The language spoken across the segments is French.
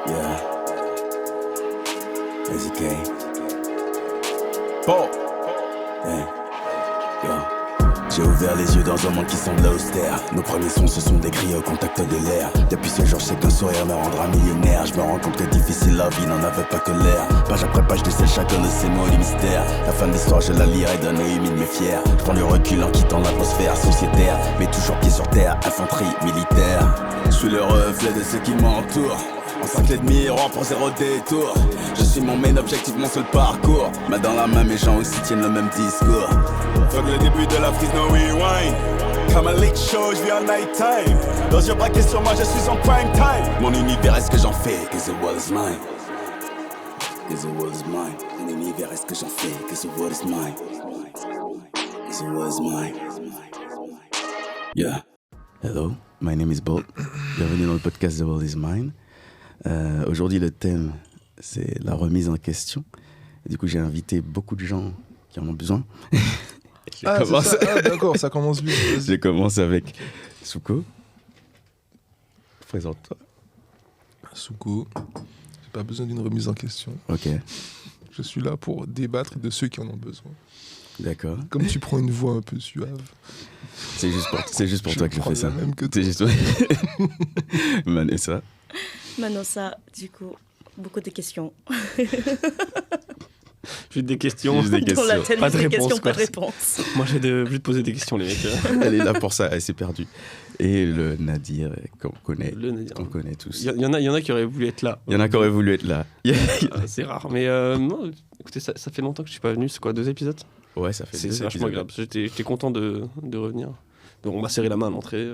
Yeah. Ezekiel. Bon. Hey. Yo. J'ai ouvert les yeux dans un monde qui semble austère. Nos premiers sons se sont décrits au contact de l'air. Depuis ce jour, je sais qu'un sourire me rendra millionnaire. Je me rends compte que difficile la vie n'en avait pas que l'air. Page après page, je décèle chacun de ces mots, les mystères. La fin de l'histoire, je la lirai d'un œil humide mais fier. Je prends du recul en quittant l'atmosphère sociétaire. Mais toujours pied sur terre, infanterie militaire. Je suis le reflet de ceux qui m'entourent. Encerclé de miroirs pour zéro détour. Je suis mon main objectif, mon seul parcours. Main dans la main, mes gens aussi tiennent le même discours. Fuck le début de la frise, no rewind. Comme un late show, je vis en night time. Dans yeux braqués sur moi, je suis en prime time. Mon univers est ce que j'en fais, cause the world is mine. Cause the world is mine. Mon univers est ce que j'en fais, cause the world is mine. Cause the world is mine. Yeah. Hello, my name is Bolt. Bienvenue dans le podcast The World is Mine. Aujourd'hui, le thème, c'est la remise en question. Et du coup, j'ai invité beaucoup de gens qui en ont besoin. D'accord, ça commence bien. Je commence avec Souko. Présente-toi. Souko, j'ai pas besoin d'une remise en question. Ok, Je suis là pour débattre de ceux qui en ont besoin. d'accord. Comme tu prends une voix un peu suave. C'est juste pour toi que je fais ça. Même que C'est juste toi. Vanessa. Manossa, du coup, beaucoup de questions. Juste des questions. Juste des questions. Dans la tête, Pas de des réponse, questions, pas de quoi. réponse. Moi, j'ai juste poser des questions, les mecs. Elle est là pour ça, elle s'est perdue. Et le Nadir, qu'on connaît, Le Nadir. qu'on connaît tous. Il y en a qui auraient voulu être là. Il y en a qui auraient voulu être là. C'est rare. Mais non, écoutez, ça fait longtemps que je suis pas venu. C'est quoi, 2 épisodes? Ouais, ça fait C'est 2 vachement épisodes. agréable. J'étais content de revenir. Donc, on m'a serré la main à l'entrée.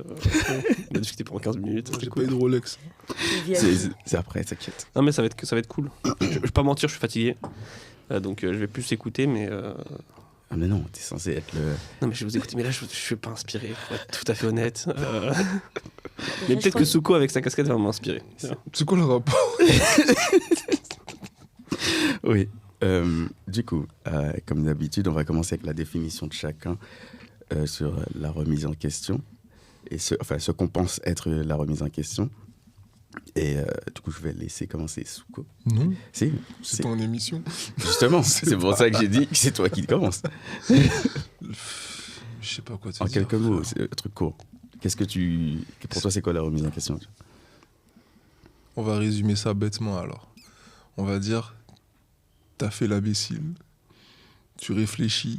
On a discuté pendant 15 minutes. Moi, C'était j'ai pas cool. eu de Rolex. C'est après, t'inquiète. Non, mais ça va être cool. Je vais pas mentir, je suis fatigué. Donc, je vais plus écouter, mais. Ah mais non, t'es censé être le... Non, mais je vais vous écouter. Mais là, je suis pas inspiré, pour être tout à fait honnête. Mais Déjà, peut-être que Souko, avec sa casquette, va m'inspirer. C'est quoi le rapport? Oui. Du coup, comme d'habitude, on va commencer avec la définition de chacun sur la remise en question. Et ce qu'on pense être la remise en question. Et du coup, je vais laisser commencer Souko. Non, C'est ton émission. justement, c'est pour ça que j'ai dit que c'est toi qui commence. Je sais pas quoi te En dire. quelques mots, c'est un truc court. Pour toi, c'est quoi la remise en question? On va résumer ça bêtement alors. On va dire, t'as fait l'imbécile, tu réfléchis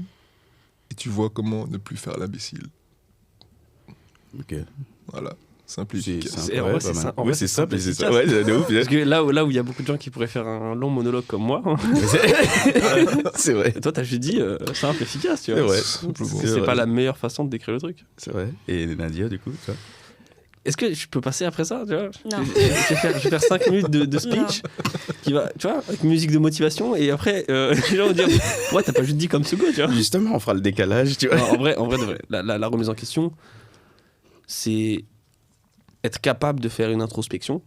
et tu vois comment ne plus faire l'imbécile. Ok. Voilà, simple et efficace. En vrai, c'est ça. En Oui, vrai, c'est c'est simple, simple et c'est ça. Ouais, de ouf. Parce que là où il y a beaucoup de gens qui pourraient faire un long monologue comme moi, C'est vrai. toi t'as juste dit simple, efficace, tu C'est vois. vrai. Simplement. C'est C'est vrai. pas la meilleure façon de décrire le truc. C'est vrai. Et Nadia, du coup, toi? Est-ce que je peux passer après ça, tu vois? Non. Je vais faire 5 minutes de speech qui va, tu vois, avec musique de motivation et après les gens vont dire ouais, t'as pas juste dit comme Souko, tu vois. Justement, on fera le décalage, tu vois. Non, en vrai de vrai, la remise en question, c'est être capable de faire une introspection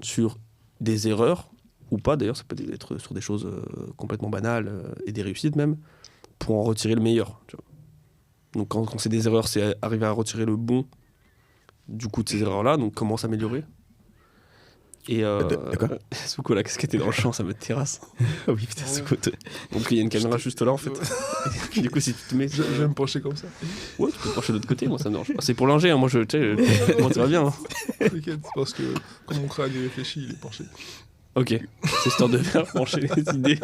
sur des erreurs, ou pas d'ailleurs, ça peut être sur des choses complètement banales et des réussites même, pour en retirer le meilleur. Tu vois. Donc quand c'est des erreurs, c'est arriver à retirer le bon du coup de ces erreurs-là, donc comment s'améliorer. Et D'accord. Souko, la casquette est dans le champ, ça me terrasse. Oui, putain, c'est quoi? Donc il y a une caméra juste là en fait. Du coup, si tu te mets. Je vais me pencher comme ça. Ouais, tu peux te pencher de l'autre côté, moi ça me dérange pas. C'est pour l'ingé, hein, moi tu sais, moi ça va bien. Hein. T'inquiète, parce que quand mon crâne y réfléchit, il est penché. Ok, c'est histoire de faire pencher les idées.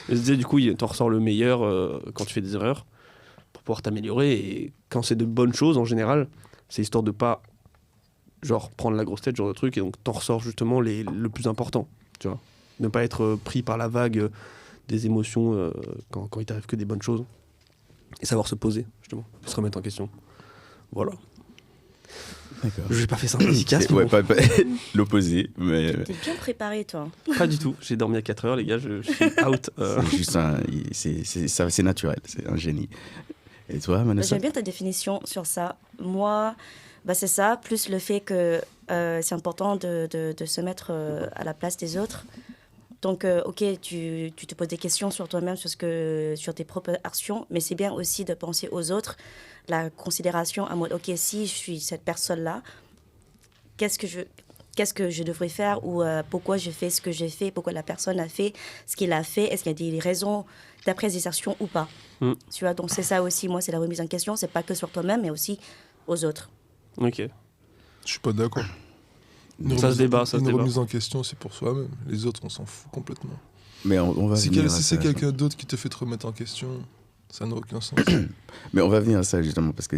Je disais, du coup, t'en ressors le meilleur quand tu fais des erreurs pour pouvoir t'améliorer. Et quand c'est de bonnes choses en général, c'est histoire de pas genre prendre la grosse tête, genre de truc, et donc t'en ressors justement le plus important, tu vois. Ne pas être pris par la vague des émotions quand il t'arrive que des bonnes choses. Et savoir se poser, justement, se remettre en question. Voilà. D'accord. Je n'ai pas fait ça en efficace, C'est- mais ouais, bon. pas l'opposé, mais T'es bien préparé, toi. Pas du tout. J'ai dormi à 4 heures, les gars, je suis out. c'est juste c'est naturel, c'est un génie. Et toi, Bah, Vanessa? j'aime bien ta définition sur ça. Moi, bah, c'est ça, plus le fait que c'est important de se mettre à la place des autres. Donc, ok, tu te poses des questions sur toi-même, sur tes propres actions, mais c'est bien aussi de penser aux autres. La considération à mode, ok, si je suis cette personne-là, qu'est-ce que qu'est-ce que je devrais faire ou pourquoi je fais ce que j'ai fait, pourquoi la personne a fait ce qu'il a fait, est-ce qu'il y a des raisons d'appréciation ou pas. Tu vois, donc c'est ça aussi, moi, c'est la remise en question, c'est pas que sur toi-même, mais aussi aux autres. Ok. Je suis pas d'accord. Ça se débat, ça se Une débat. remise en question, c'est pour soi-même. Les autres, on s'en fout complètement. Mais on va Si, venir à si ça, c'est quelqu'un d'autre qui te fait te remettre en question, ça n'a aucun sens. Mais on va venir à ça justement parce que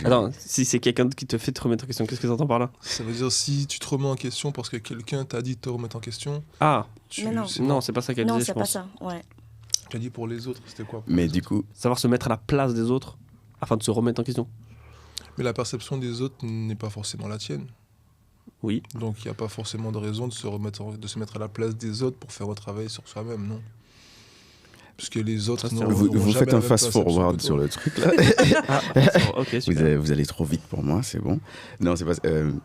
Attends, si c'est quelqu'un qui te fait te remettre en question, qu'est-ce que t'entends par là? Ça veut dire si tu te remets en question parce que quelqu'un t'a dit de te remettre en question, Ah, Mais non. non, c'est pas ça qu'elle Non, disait, je c'est pas pense. ça, ouais. tu as dit pour les autres, c'était quoi pour Mais les du autres coup, Savoir se mettre à la place des autres afin de se remettre en question. Mais la perception des autres n'est pas forcément la tienne. Oui. Donc il n'y a pas forcément de raison de se mettre à la place des autres pour faire un travail sur soi-même, non. Parce que les autres, Ça, c'est n'auront- un- vous n'auront jamais faites la un même fast-forward perception sur que le truc là. Ah, ok, super. Vous allez trop vite pour moi, c'est bon. Non, c'est pas.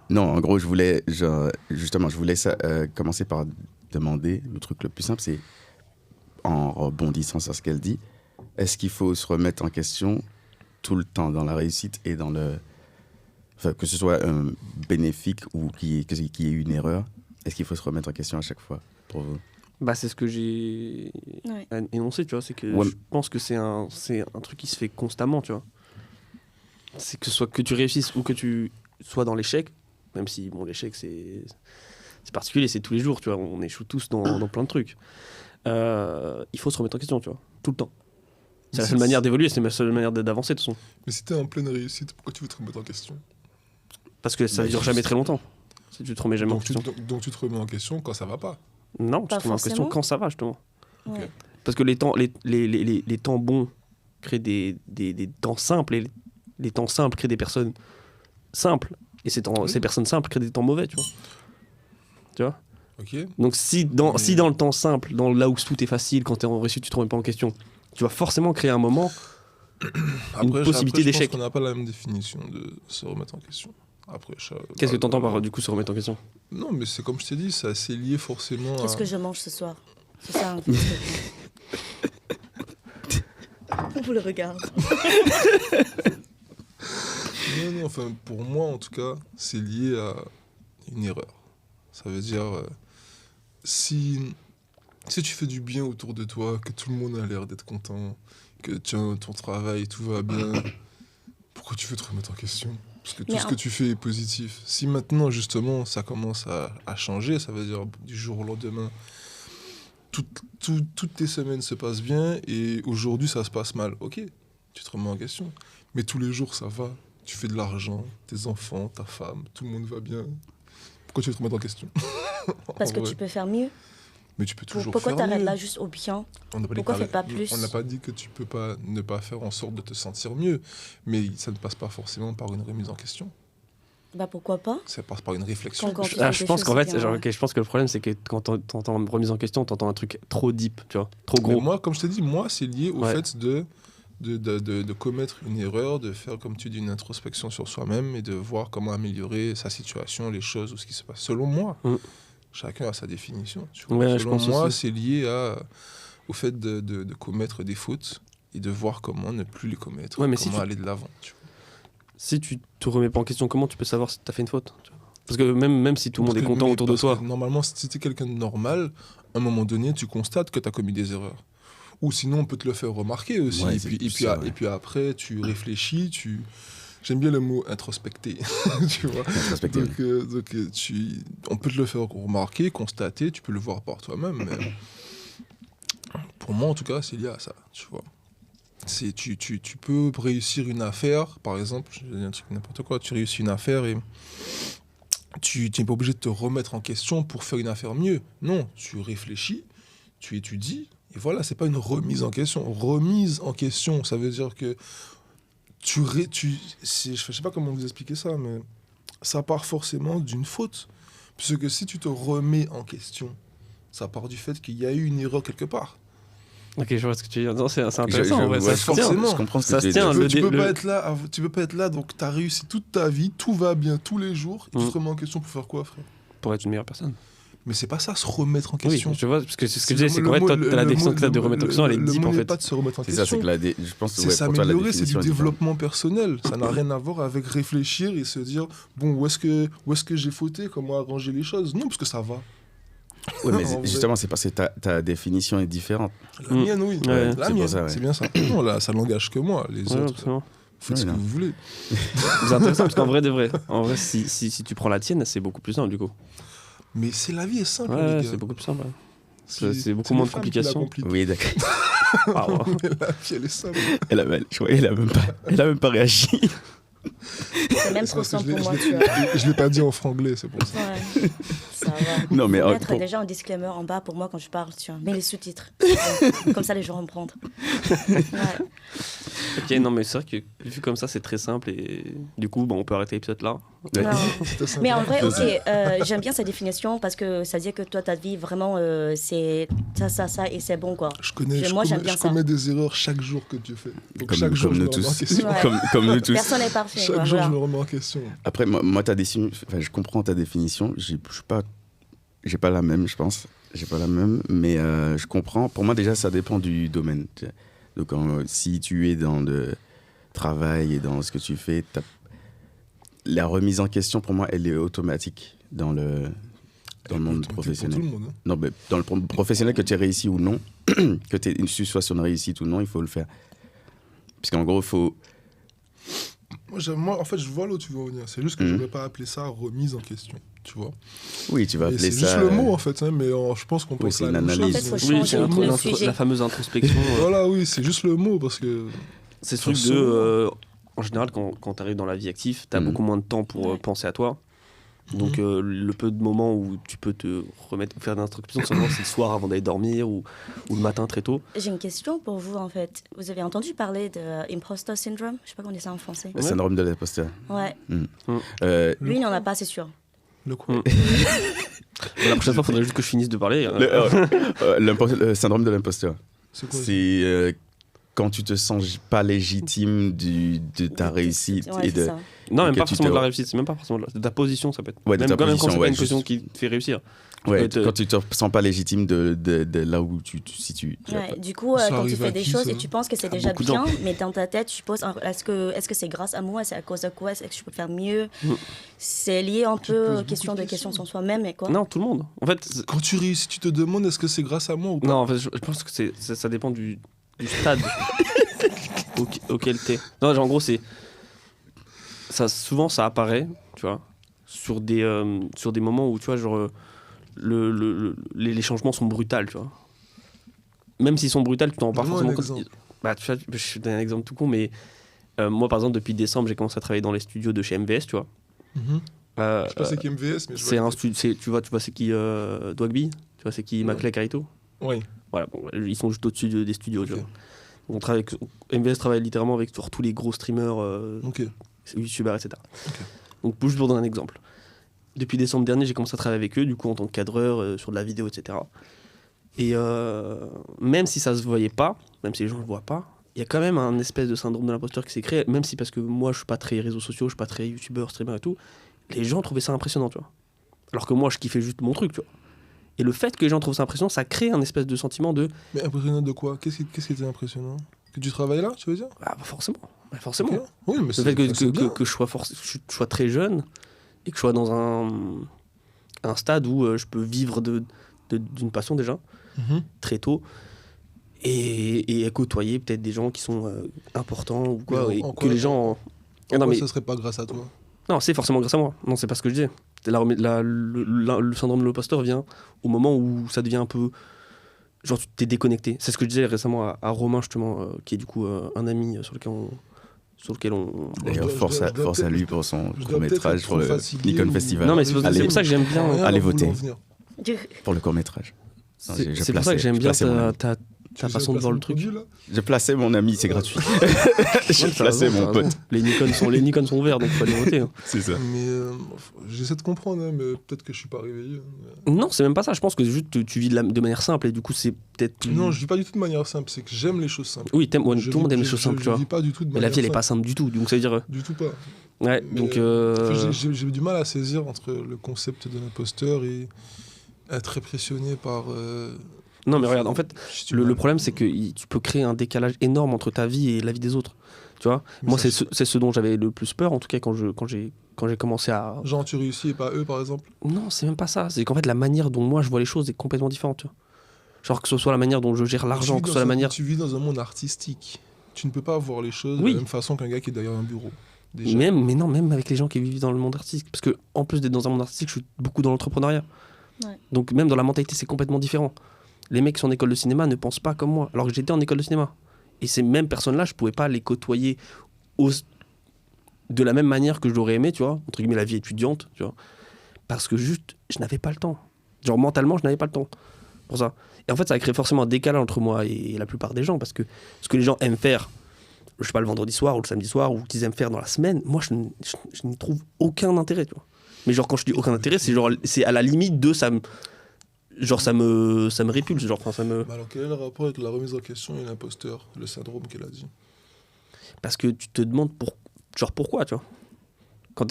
Non, en gros, je voulais commencer par demander le truc le plus simple, c'est en rebondissant sur ce qu'elle dit. Est-ce qu'il faut se remettre en question tout le temps dans la réussite et dans le, enfin, que ce soit bénéfique ou qu'il y ait une erreur, est-ce qu'il faut se remettre en question à chaque fois pour vous? Bah, c'est ce que j'ai Ouais. énoncé, tu vois. C'est que Ouais. je pense que c'est un truc qui se fait constamment, tu vois. C'est que ce soit que tu réussisses ou que tu sois dans l'échec, même si, bon, l'échec, c'est particulier, c'est tous les jours, tu vois. On échoue tous dans plein de trucs. Il faut se remettre en question, tu vois, tout le temps. C'est la seule manière d'évoluer, c'est la seule manière d'avancer, de toute façon. Mais si t'es en pleine réussite, pourquoi tu veux te remettre en question? Parce que ça ne dure jamais très longtemps. Si tu te remets jamais en donc, question. donc tu te remets en question quand ça va pas. Non, tu Pas te remets en question forcément. quand ça va, justement. Ouais. Ok. Parce que les temps bons créent des temps simples, et les temps simples créent des personnes simples. Et ces personnes simples créent des temps mauvais, tu vois. Tu vois. Ok. Donc si dans le temps simple, là où tout est facile, quand tu es en réussite, tu te remets pas en question, tu vas forcément créer un moment, possibilité je d'échec. pense qu'on n'a pas la même définition de se remettre en question. Après, Qu'est-ce que tu entends par du coup se remettre en question? Non, mais c'est comme je t'ai dit, c'est assez lié forcément à... Qu'est-ce que je mange ce soir? C'est ça. On vous le regarde. Non, enfin, pour moi, en tout cas, c'est lié à une erreur. Ça veut dire, si tu fais du bien autour de toi, que tout le monde a l'air d'être content, que tiens, ton travail, tout va bien, pourquoi tu veux te remettre en question? Parce que tout Mais ce que tu fais est positif. Si maintenant, justement, ça commence à changer, ça veut dire du jour au lendemain, toutes tes semaines se passent bien et aujourd'hui, ça se passe mal. Ok, tu te remets en question. Mais tous les jours, ça va. Tu fais de l'argent, tes enfants, ta femme, tout le monde va bien. Pourquoi tu veux te remettre en question? Parce que En vrai. tu peux faire mieux. Mais tu peux toujours Pourquoi faire t'arrêtes mieux. là juste au bien? On n'a pas dit Pourquoi que fais pas plus? On n'a pas dit que tu peux pas ne pas faire en sorte de te sentir mieux. Mais ça ne passe pas forcément par une remise en question. Bah pourquoi pas? Ça passe par une réflexion. Quand tu Je fais des pense choses qu'en fait, bien, genre, ouais. ok, je pense que le problème c'est que quand t'entends remise en question, t'entends un truc trop deep, tu vois, trop Mais gros. moi, comme je t'ai dit, moi, c'est lié au Ouais. fait de commettre une erreur, de faire, comme tu dis, une introspection sur soi-même et de voir comment améliorer sa situation, les choses ou ce qui se passe. Selon moi, chacun a sa définition. Tu vois. Ouais, je Selon pense moi, aussi. c'est lié au fait de commettre des fautes et de voir comment ne plus les commettre, Ouais, mais si comment tu- aller de l'avant. Tu vois. Si tu te remets pas en question, comment tu peux savoir si t'as fait une faute, tu vois? Parce que même si tout le monde est Parce que- content mais autour de parce toi, que normalement, si tu es quelqu'un de normal, à un moment donné, tu constates que tu as commis des erreurs. Ou sinon, on peut te le faire remarquer aussi. Ouais, et, c'est puis, plus ça, ouais. et puis après, tu réfléchis, J'aime bien le mot introspecter, tu vois. Introspecter, Donc, on peut te le faire remarquer, constater, tu peux le voir par toi-même, mais pour moi, en tout cas, c'est lié à ça, tu vois. Tu peux réussir une affaire, par exemple, je dis un truc n'importe quoi, tu réussis une affaire et tu n'es pas obligé de te remettre en question pour faire une affaire mieux. Non, tu réfléchis, tu étudies, et voilà, c'est pas une remise en question. Remise en question, ça veut dire que je sais pas comment vous expliquer ça, mais ça part forcément d'une faute. Puisque si tu te remets en question, ça part du fait qu'il y a eu une erreur quelque part. ok, je vois ce que tu veux dire. Non, c'est intéressant, en vrai, ouais, ça se tient. forcément. Je comprends ce Ça que se tu tient, veux dire. le- Tu peux pas être là, donc tu as réussi toute ta vie, tout va bien tous les jours, et tu Mm. te remets en question pour faire quoi, frère? Pour être une meilleure personne. Mais c'est pas ça, se remettre en Oui, question. je vois, parce que c'est ce que je disais, c'est qu'en fait, toi, t'as la définition que t'as de remettre en question, elle est le deep mot en n'est fait. pas de se remettre en C'est ça, c'est question. que je pense que C'est pour toi, la s'améliorer, c'est du définition est différente. développement personnel. Ça n'a rien à voir avec réfléchir et se dire bon, où est-ce que j'ai fauté, comment arranger les choses. Non, parce que ça va. Ouais, mais En vrai. justement, c'est parce que ta définition est différente. La mienne, oui. Ouais, La c'est pour mienne, ça, ouais. c'est bien ça. Non, là, ça n'engage que moi. Les Ouais, autres, absolument. faites ce Ouais, que non. vous voulez. C'est intéressant parce qu'en vrai, si tu prends la tienne, c'est beaucoup plus simple du coup. Mais c'est la vie est simple, Ouais, les gars. c'est beaucoup plus simple. Ouais. C'est c'est beaucoup les moins de femmes qui la complications. compliquent. Oui, d'accord. Ah, ouais. Mais la vie, elle est simple. Elle a même pas réagi. C'est même C'est trop parce que simple je pour moi, l'ai- tu vois. Je l'ai pas dit en franglais, c'est pour ça. Ouais, ça va. Non, mais Faut mettre pour- déjà un disclaimer en bas pour moi quand je parle, tu vois. Mets les sous-titres. Comme ça, les gens vont prendre. Ouais. Ok, non, mais c'est vrai que vu comme ça, c'est très simple et du coup, on peut arrêter l'épisode là. Ouais. Non. C'était simple. Mais en vrai, ok, j'aime bien sa définition parce que ça veut dire que toi, ta vie, vraiment, c'est ça, et c'est bon, quoi. Moi, j'aime bien je ça. commets des erreurs chaque jour que tu fais. Donc chaque Comme, jour, comme je me nous remets en tous. question. Ouais. Comme nous tous. Personne n'est parfait. Chaque quoi, jour, voilà. je me remets en question. Après, moi, je comprends ta définition. J'ai pas la même, je pense. J'ai pas la même, mais je comprends. Pour moi, déjà, ça dépend du domaine. Tu sais. Donc, si tu es dans le travail et dans ce que tu fais, la remise en question, pour moi, elle est automatique dans le monde Pour professionnel. tout le monde. Hein. Non, mais dans le professionnel, que tu aies réussi ou non, que tu sois sur une réussite ou non, il faut le faire. Puisqu'en gros, il faut. Moi, en fait, je vois là où tu veux en venir. C'est juste que je ne vais pas appeler ça remise en question. Tu vois. Oui, tu vas Et appeler c'est ça. juste le mot, en fait. Hein, mais je pense qu'on pense c'est la une même analyse. chose. En fait, faut Oui, changer c'est le sujet. la fameuse introspection. Voilà, oui, c'est juste le mot parce que. C'est ce truc de. Forcément. En général, quand tu arrives dans la vie active, tu as Mhm. beaucoup moins de temps pour Ouais. penser à toi. Donc, le peu de moments où tu peux te remettre, faire une introspection, c'est le soir avant d'aller dormir ou le matin très tôt. J'ai une question pour vous, en fait. Vous avez entendu parler de imposter syndrome? Je sais pas comment on dit ça en français. Le syndrome de l'imposteur. Ouais. Le Lui, il n'en a pas, c'est sûr. Le quoi La prochaine fois, il faudrait juste que je finisse de parler. le syndrome de l'imposteur. C'est quoi C'est quand tu te sens pas légitime de ta réussite Ouais, et c'est de. ça. Non, même que pas tu forcément te- de la réussite, c'est même pas forcément de ta position, ça peut être. Ouais, de même ta quand position, c'est pas ouais, une position juste- qui te fait réussir. Ouais, peut te- quand tu te sens pas légitime de là où tu te situes. tu vois. Ouais, du coup, Ça quand tu arrive fais à des qui, choses ça et tu penses que c'est déjà beaucoup de gens. bien, mais dans ta tête, tu poses est-ce que c'est grâce à moi, c'est à cause de quoi, est-ce que je peux faire mieux? C'est lié un Tu te peu poses aux beaucoup questions de de questions questions. sur soi-même et quoi. Non, tout le monde. En fait, Quand tu réussis, tu te demandes est-ce que c'est grâce à moi ou pas? non, en fait, je pense que ça dépend du stade auquel t'es. Non, genre, en gros, souvent ça apparaît, tu vois, sur des moments où, tu vois, genre, les changements sont brutaux, tu vois. Même s'ils sont brutaux, tu t'en rends pas Donne-moi un forcément compte. exemple. Bah, tu vois, je donne un exemple tout con, mais moi, par exemple, depuis décembre, j'ai commencé à travailler dans les studios de chez MVS, tu vois. Mhm. Euh, Je sais pas c'est qui MVS, mais je c'est vois. un studio, tu vois c'est qui Dwagby, tu vois c'est qui Maclay Carito. Oui. Voilà, bon, ils sont juste au-dessus des studios. Tu Ok. vois. On travaille MVS travaille littéralement avec genre, tous les gros streamers, Ok. youtubeurs, etc. Ok. Donc juste pour donner un exemple. Depuis décembre dernier, j'ai commencé à travailler avec eux, du coup en tant que cadreur sur de la vidéo, etc. Et même si ça se voyait pas, même si les gens le voient pas, il y a quand même un espèce de syndrome de l'imposteur qui s'est créé, même si parce que moi je suis pas très réseaux sociaux, je suis pas très youtubeur, streamer et tout, les gens trouvaient ça impressionnant, tu vois. Alors que moi je kiffais juste mon truc, tu vois. Et le fait que les gens trouvent ça impressionnant, ça crée un espèce de sentiment de Mais impressionnant de quoi? Qu'est-ce qui était impressionnant? Que tu travailles là, tu veux dire? ah bah forcément, bah forcément. Ok. Oui, mais Le c'est fait c'est bien. que je sois très jeune et que je sois dans un stade où je peux vivre d'une passion déjà, Mhm. très tôt, et côtoyer peut-être des gens qui sont importants ou quoi, Mais et en que quoi- les gens... Ah non, Pourquoi mais, ça serait pas grâce à toi? non, c'est forcément grâce à moi. Non, c'est pas ce que je disais. Le syndrome de l'imposteur vient au moment où ça devient un peu... Genre, tu t'es déconnecté. C'est ce que je disais récemment à Romain, justement, qui est du coup un ami sur lequel on... D'ailleurs, Je force dois à peut-être- lui pour son je dois court-métrage peut-être pour être le trop fatigué Nikon ou- Festival. Non, mais c'est pour Allez, ça que j'aime bien... Rien allez à vouloir voter. en venir. pour le court-métrage. Non, C'est je c'est pour ça plaçais- que j'aime je bien plaçais mon ami. ta Tu sais façon de voir le placer truc. produit, là Je plaçais mon ami, c'est gratuit. J'ai Ouais, t'as placé raison, mon t'as pote. raison. Les Nikon sont verts, donc il faut aller voter. hein. C'est ça. Mais j'essaie de comprendre, hein, mais peut-être que je suis pas réveillé. Hein. Non, c'est même pas ça. Je pense que juste tu vis de manière simple et du coup c'est peut-être plus... Non, je vis pas du tout de manière simple, c'est que j'aime les choses simples. Oui, ouais, Je tout le monde vis- aime les je- choses simples, je tu vois. vis pas du tout de Mais manière la vie elle est simple. pas simple du tout, donc ça veut dire... Du tout pas. Ouais, Mais, donc... J'ai du mal à saisir entre le concept de l'imposteur et Être impressionné par... Non, mais regarde, en fait, si tu le veux- problème, c'est que tu peux créer un décalage énorme entre ta vie et la vie des autres. Tu vois, Mais moi, ça, c'est ce dont j'avais le plus peur, en tout cas, quand j'ai commencé à. Genre, tu réussis et pas eux, par exemple. Non, c'est même pas ça. C'est qu'en fait, la manière dont moi je vois les choses est complètement différente. Tu vois. Genre, que ce soit la manière dont je gère l'argent, que ce soit la manière. Tu vis dans un monde artistique. Tu ne peux pas voir les choses Oui. de la même façon qu'un gars qui est derrière un bureau. Déjà. Mais non, même avec les gens qui vivent dans le monde artistique. Parce que, en plus d'être dans un monde artistique, je suis beaucoup dans l'entrepreneuriat. Ouais. Donc, même dans la mentalité, c'est complètement différent. Les mecs qui sont en école de cinéma ne pensent pas comme moi, alors que j'étais en école de cinéma. Et ces mêmes personnes-là, je pouvais pas les côtoyer de la même manière que je l'aurais aimé, tu vois, entre guillemets, la vie étudiante, tu vois. Parce que juste, je n'avais pas le temps. Genre, mentalement, je n'avais pas le temps pour ça. Et en fait, ça a créé forcément un décalage entre moi et la plupart des gens, parce que ce que les gens aiment faire, je sais pas, le vendredi soir ou le samedi soir, ou qu'ils aiment faire dans la semaine, moi, je n'y trouve aucun intérêt, tu vois. Mais genre, quand je dis aucun intérêt, c'est à la limite de ça me... Genre, ça me répulse, genre, enfin, ça me... Mais alors, quel est le rapport avec la remise en question et l'imposteur, le syndrome qu'elle a dit? Parce que tu te demandes pourquoi, tu vois.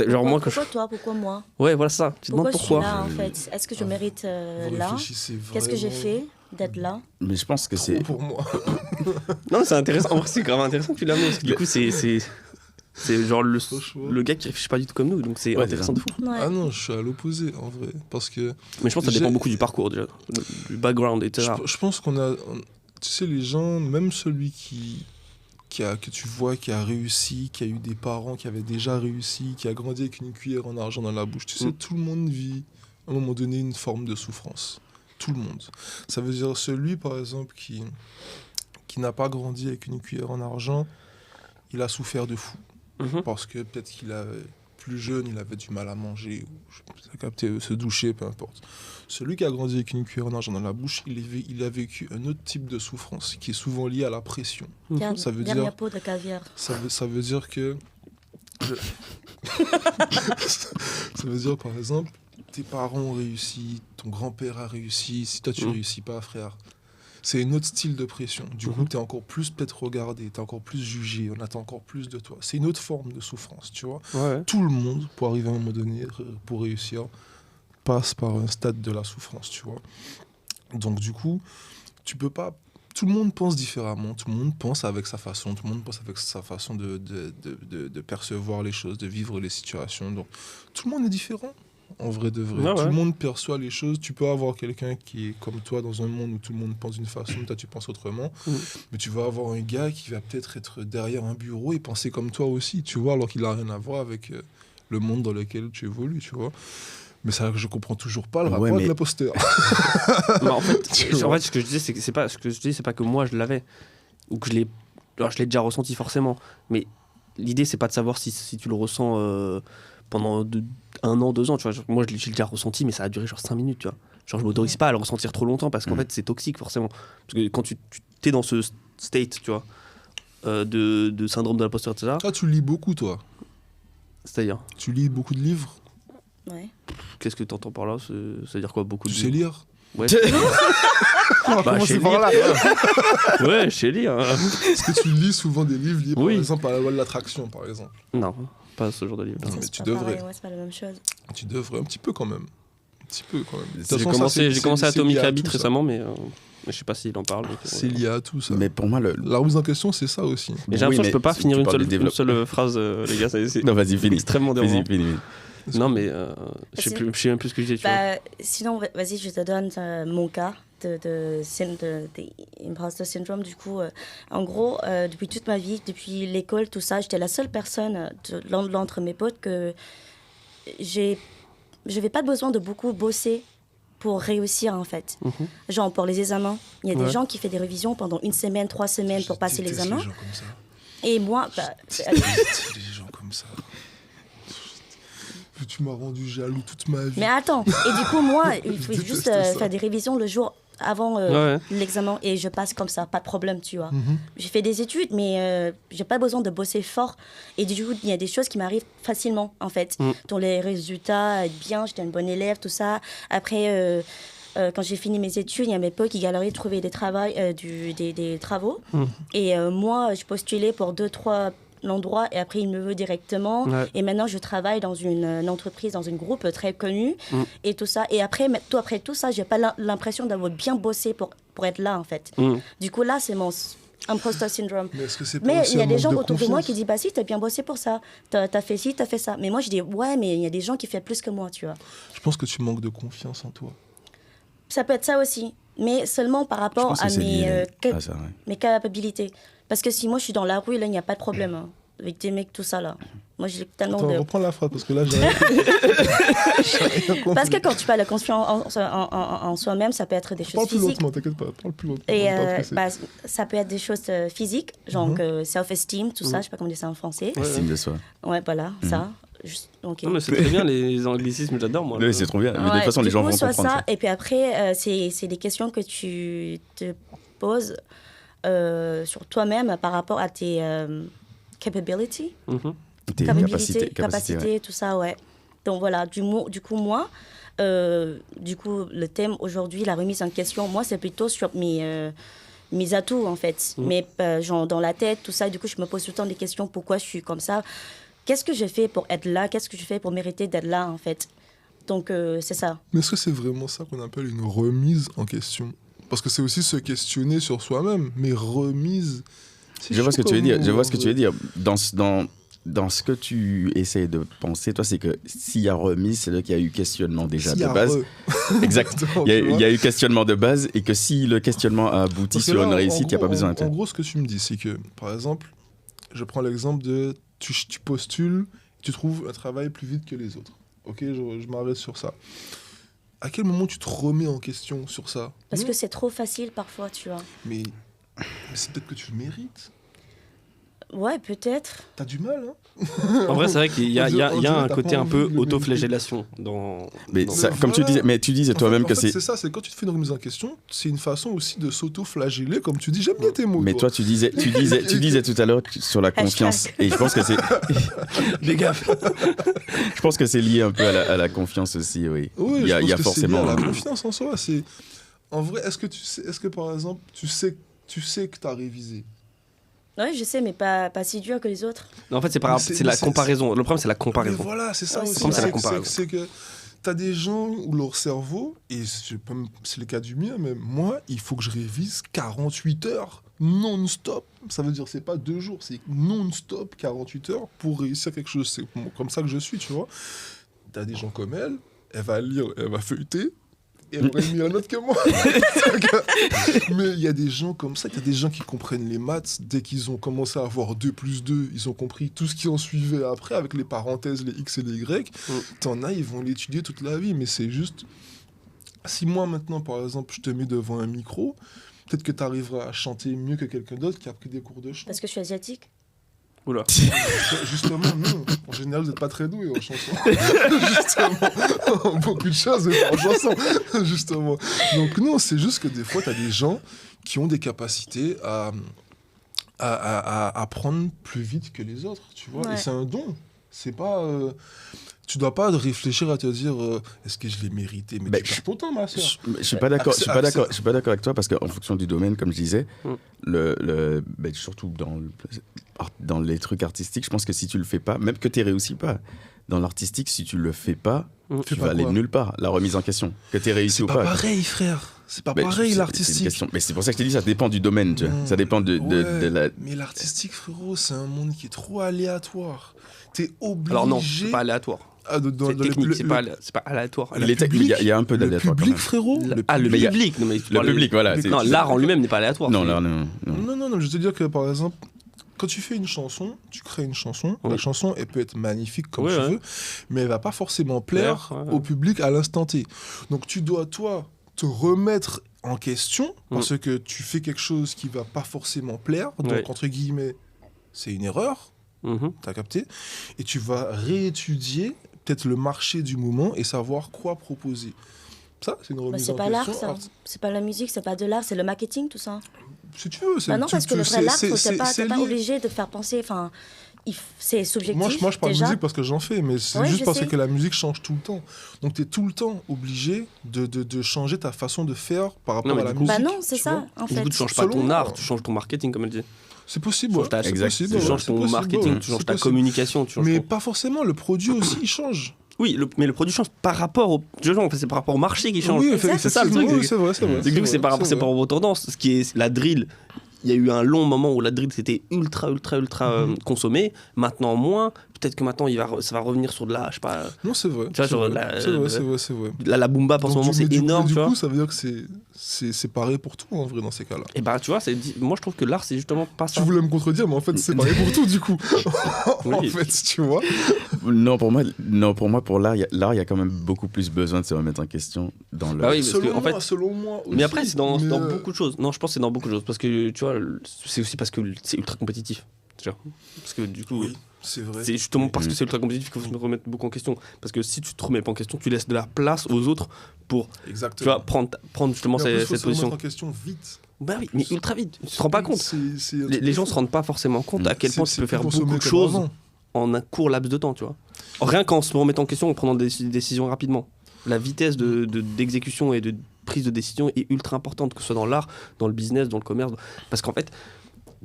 Genre, moi, Pourquoi toi, pourquoi moi? Ouais, voilà ça. Tu te Pourquoi demandes je suis pourquoi. là en fait? Est-ce que je mérite Vous là? réfléchissez vraiment Qu'est-ce que j'ai fait d'être là? Mais je pense que trop c'est. pour moi. Non, mais c'est intéressant. En vrai, c'est grave intéressant que tu l'amènes. Parce que du coup, c'est genre Franchement. le gars qui réfléchit pas du tout comme nous. Donc, c'est Ouais, intéressant de fou. Ouais. Ah non, je suis à l'opposé, en vrai. Parce que Mais je pense que ça dépend J'ai- beaucoup du parcours, déjà. Du background, etc. je pense qu'on a... Tu sais, les gens, même celui que tu vois qui a réussi, qui a eu des parents qui avaient déjà réussi, qui a grandi avec une cuillère en argent dans la bouche, tu sais, Mm. tout le monde vit à un moment donné une forme de souffrance. Tout le monde. Ça veut dire celui, par exemple, qui n'a pas grandi avec une cuillère en argent, il a souffert de fou. Mhm. Parce que peut-être qu'il avait plus jeune, il avait du mal à manger, ou ça capté, se doucher, peu importe. Celui qui a grandi avec une cuillère en argent dans la bouche, il a vécu un autre type de souffrance qui est souvent liée à la pression. Ça veut Dernière dire- peau de caviar. Ça veut dire que... ça veut dire, par exemple, tes parents ont réussi, ton grand-père a réussi, si toi tu Mhm. réussis pas, frère, c'est un autre style de pression. Du coup, Mhm. tu es encore plus peut-être regardé, tu es encore plus jugé, on attend encore plus de toi. C'est une autre forme de souffrance, tu vois. Ouais. Tout le monde, pour arriver à un moment donné, pour réussir, passe par un stade de la souffrance, tu vois. Donc du coup, tu peux pas... Tout le monde pense différemment, tout le monde pense avec sa façon, tout le monde pense avec sa façon de percevoir les choses, de vivre les situations. Donc tout le monde est différent, en vrai de vrai. Ouais, Tout ouais. le monde perçoit les choses. Tu peux avoir quelqu'un qui est comme toi dans un monde où tout le monde pense d'une façon, toi tu penses autrement. Mais tu vas avoir un gars qui va peut-être être derrière un bureau et penser comme toi aussi, tu vois, alors qu'il n'a rien à voir avec le monde dans lequel tu évolues, tu vois. Mais c'est vrai que je comprends toujours pas le rapport Ouais, avec mais- l'imposteur. Bah, en fait, Tu en vois. fait, ce que je disais, c'est pas ce que je disais, c'est pas que moi je l'avais ou que je l'ai. Alors, je l'ai déjà ressenti forcément, mais l'idée c'est pas de savoir si tu le ressens pendant 1 an, 2 ans. Tu vois, genre, moi j'ai déjà ressenti, mais ça a duré genre 5 minutes. Tu vois, genre je m'autorise pas à le ressentir trop longtemps parce qu'en fait c'est toxique forcément. Parce que quand tu t'es dans ce state, tu vois, de syndrome de l'imposteur, etc. Ah, tu lis beaucoup, toi. C'est-à-dire, Tu lis beaucoup de livres. Ouais. qu'est-ce que tu entends par là C'est-à-dire quoi, beaucoup Tu de sais lire. Ouais. On va Bah, commencer chez par lire. là. Ouais, je sais lire. Hein. Est-ce que tu lis souvent des livres liés, par Oui. exemple, à la loi de l'attraction, par exemple? Non, pas ce genre de livre. Non, mais C'est tu pas devrais. pareil, ouais, c'est pas la même chose. Tu devrais un petit peu quand même. Un petit peu quand même. De toute J'ai façon, ça, commencé, c'est- j'ai commencé c'est Atomic lié à Habit tout, ça. récemment, mais je sais pas s'il en parle. donc, C'est lié à tout ça. Mais pour moi, le. La remise en question, c'est ça aussi. Et j'ai l'impression que je peux pas tu finir une parles seule, du une développement. seule phrase, les gars, c'est Non, vas-y, finis. extrêmement dérangeant. Vas-y, finis. Non, mais je sais même plus ce que je dis. Tu vois. Bah, sinon, vas-y, je te donne mon cas de imposter syndrome. Du coup, en gros, depuis toute ma vie, depuis l'école, tout ça, j'étais la seule personne d'entre mes potes que je n'avais pas besoin de beaucoup bosser pour réussir, en fait. Mhm. Genre, pour les examens, il y a Ouais. des gens qui font des révisions pendant 1 semaine, 3 semaines pour passer déteste l'examen. les gens comme ça. Et moi, bah, Je déteste les gens comme ça. Tu m'as rendu jaloux toute ma vie. mais attends, et du coup, moi, il faut Je juste déteste ça. faire des révisions le jour avant Ouais. l'examen et je passe comme ça, pas de problème, tu vois. Mhm. J'ai fait des études, mais j'ai pas besoin de bosser fort. Et du coup, il y a des choses qui m'arrivent facilement, en fait. Mm. Dont les résultats, être bien, j'étais une bonne élève, tout ça. Après, quand j'ai fini mes études, il y a mes potes qui galéraient de trouver des travaux. Mm. Et moi, je postulais pour 2-3 endroit et après il me veut directement. Ouais. Et maintenant je travaille dans une entreprise, dans un groupe très connu et tout ça. Et après tout ça, j'ai pas l'impression d'avoir bien bossé pour être là en fait. Du coup là, c'est mon imposter syndrome. Mais est-ce que c'est pas Mais aussi il y a un des manque gens de autour de moi confiance qui disent bah si, t'as bien bossé pour ça, t'as fait ci, t'as fait ça. Mais moi je dis ouais, mais il y a des gens qui font plus que moi, tu vois. Je pense que tu manques de confiance en toi. Ça peut être ça aussi, mais seulement par Je rapport pense que à c'est lié à ça, ouais. mes capacités. Parce que si moi je suis dans la rue, là il n'y a pas de problème hein, avec des mecs, tout ça là. Moi j'ai tellement Attends, de. reprends la phrase parce que là, j'ai rien compris. Parce que quand tu parles de confiance en soi-même, ça peut être des choses Parle plus physiques. lentement, t'inquiète pas. Parle plus lentement. Et on est pas pressé. bah, ça peut être des choses physiques, genre self-esteem, tout ça, je sais pas comment dire ça en français. Estime de soi. Ouais, voilà, ça. Ok. Non, mais c'est très bien les anglicismes, j'adore moi. Oui, c'est trop bien. Mais de toute façon, du les gens coup, vont soit comprendre ça. Et puis après, c'est des questions que tu te poses sur toi-même par rapport à tes capabilities, Tes capacités, ouais. tout ça, ouais. Donc voilà, du coup, moi, le thème aujourd'hui, la remise en question, moi, c'est plutôt sur mes atouts, en fait. Mais genre dans la tête, tout ça, du coup, je me pose tout le temps des questions, pourquoi je suis comme ça? Qu'est-ce que j'ai fait pour être là? Qu'est-ce que je fais pour mériter d'être là, en fait? Donc, c'est ça. Mais est-ce que c'est vraiment ça qu'on appelle une remise en question? Parce que c'est aussi se questionner sur soi-même, mais remise. Je vois ce que tu veux dire. Je vois ce que tu veux dire. Dans ce que tu essaies de penser, toi, c'est que s'il y a remise, c'est là qu'il y a eu questionnement déjà de base. Exact. Il y a eu questionnement de base et que si le questionnement a abouti sur une réussite, il n'y a pas besoin de. En gros, ce que tu me dis, c'est que, par exemple, je prends l'exemple de tu postules, tu trouves un travail plus vite que les autres. Ok, je m'arrête sur ça. À quel moment tu te remets en question sur ça? Parce que c'est trop facile parfois, tu vois. Mais c'est peut-être que tu le mérites. Ouais, peut-être. T'as du mal, hein? En vrai, c'est vrai qu'il y a un t'as côté pas un peu envie de le autoflagellation dans. Mais dans- ça, comme tu disais, mais tu disais toi-même que c'est. C'est ça, c'est quand tu te fais une remise en question, c'est une façon aussi de s'auto-flageller, comme tu dis. J'aime bien tes mots. Mais toi, tu disais tout à l'heure sur la confiance. Et je pense que c'est. Les gars. Je pense que c'est lié un peu à la confiance aussi, oui. Oui, il y a je pense que forcément. c'est lié à la confiance en soi. C'est en vrai. Est-ce que par exemple, tu sais que t'as révisé? Ouais, je sais, mais pas si dur que les autres. Non, en fait, Mais c'est la comparaison. Le problème, c'est la Mais comparaison. voilà, c'est ça Ouais, aussi. comme c'est la comparaison. C'est que t'as des gens où leur cerveau, et c'est le cas du mien, mais moi, il faut que je révise 48 heures non-stop. Ça veut dire c'est pas 2 jours, c'est non-stop 48 heures pour réussir quelque chose. C'est comme ça que je suis, tu vois. T'as des gens comme elle va lire, elle va feuilleter, et elle aurait mis un autre que moi. Mais il y a des gens comme ça, il y a des gens qui comprennent les maths dès qu'ils ont commencé à avoir 2 plus 2, ils ont compris tout ce qui en suivait après avec les parenthèses, les X et les Y. T'en as, ils vont l'étudier toute la vie, mais c'est juste... Si moi maintenant, par exemple, je te mets devant un micro, peut-être que tu arriveras à chanter mieux que quelqu'un d'autre qui a pris des cours de chant. Parce que je suis asiatique. Oula. Justement, non. En général, vous n'êtes pas très doué en chanson. Justement. Beaucoup de choses, mais pas en chanson. Justement. Donc non, c'est juste que des fois, tu as des gens qui ont des capacités à apprendre plus vite que les autres, tu vois. Ouais. Et c'est un don. C'est pas... tu dois pas réfléchir à te dire est-ce que je l'ai mérité, mais Ben, tu perds ton temps, ma soeur. Je suis pas d'accord. Je suis pas d'accord avec toi parce qu'en fonction du domaine, comme je disais, surtout dans les trucs artistiques, je pense que si tu le fais pas, même que tu réussi pas, dans l'artistique, si tu le fais pas, tu vas aller nulle part. La remise en question, que tu réussi ou pas. C'est pas pareil, frère. C'est pas pareil, l'artistique. Mais c'est pour ça que je te dis, ça dépend du domaine. Tu vois. Ça dépend de la. Mais l'artistique, frérot, c'est un monde qui est trop aléatoire. T'es obligé. Alors non, c'est pas aléatoire. C'est technique, c'est pas aléatoire. Il y a un peu d'aléatoire. Le public, frérot. Le public, non mais le public, voilà. Non, l'art en lui-même n'est pas aléatoire. Non, je veux te dire que par exemple, quand tu fais une chanson, tu crées une chanson. La chanson, elle peut être magnifique comme tu veux, mais elle va pas forcément plaire au public à l'instant T. Donc tu dois toi te remettre en question parce que tu fais quelque chose qui va pas forcément plaire. Donc entre guillemets, c'est une erreur. T'as capté? Et tu vas réétudier peut-être le marché du moment et savoir quoi proposer. Ça, c'est une remise en question. C'est pas l'art, ça. C'est pas la musique, c'est pas de l'art, c'est le marketing, tout ça. Si tu veux, c'est... Bah non, parce que le vrai l'art, t'es pas obligé de faire penser... Enfin, c'est subjectif. Moi, je parle de déjà. musique parce que j'en fais, mais c'est juste parce que la musique change tout le temps. Donc, tu es tout le temps obligé de changer ta façon de faire par rapport à la musique. Bah non, c'est ça, en fait. Du coup, tu changes pas ton art, tu changes ton marketing, comme elle dit. C'est possible, Tu ouais. changes ta- C'est exact. possible, Tu ouais. changes C'est ton possible, marketing, ouais. tu changes C'est ta possible. communication, tu changes Mais ton- pas forcément, le produit aussi, il change. Oui, mais le produit change par rapport au... En fait, c'est par rapport au marché qui change. Oui, Exact. C'est ça le truc. effectivement, oui, c'est vrai, c'est vrai. C'est que du coup, c'est par vrai. rapport aux tendances. Ce qui est la drill, il y a eu un long moment où la drill c'était ultra consommé. Maintenant moins. Peut-être que maintenant ça va revenir sur de la, je sais pas, Non, c'est vrai. Tu vois, c'est genre, vrai. C'est vrai. la boom bap en ce Donc, moment c'est mais énorme, du tu vois. coup, ça veut dire que c'est pareil pour tout, en vrai, dans ces cas-là. Et bah tu vois, moi je trouve que l'art c'est justement pas ça. Tu voulais me contredire, mais en fait, c'est pareil pour tout, du coup. En Oui. fait, tu vois. Non, pour moi, pour l'art, il y a quand même beaucoup plus besoin de se remettre en question dans le. Bah oui, parce que, en fait, selon moi aussi, mais après c'est dans mais, beaucoup de choses. Non, je pense que c'est dans beaucoup de choses parce que tu vois, c'est aussi parce que c'est ultra compétitif. Tu vois. Parce que du coup, Oui, c'est vrai. c'est justement parce que c'est ultra compétitif qu'il faut se remettre beaucoup en question. Parce que si tu te remets pas en question, tu laisses de la place aux autres pour, tu Exactement. vois, prendre justement Mais en plus, faut cette se remettre position. en question vite. Bah oui, mais ultra vite. Tu te rends pas compte. Les gens se rendent pas forcément compte à quel point tu peux faire beaucoup de choses en un court laps de temps, tu vois. Rien qu'en se remettant en question, en prenant des décisions rapidement. La vitesse d'exécution et de prise de décision est ultra importante, que ce soit dans l'art, dans le business, dans le commerce. Parce qu'en fait,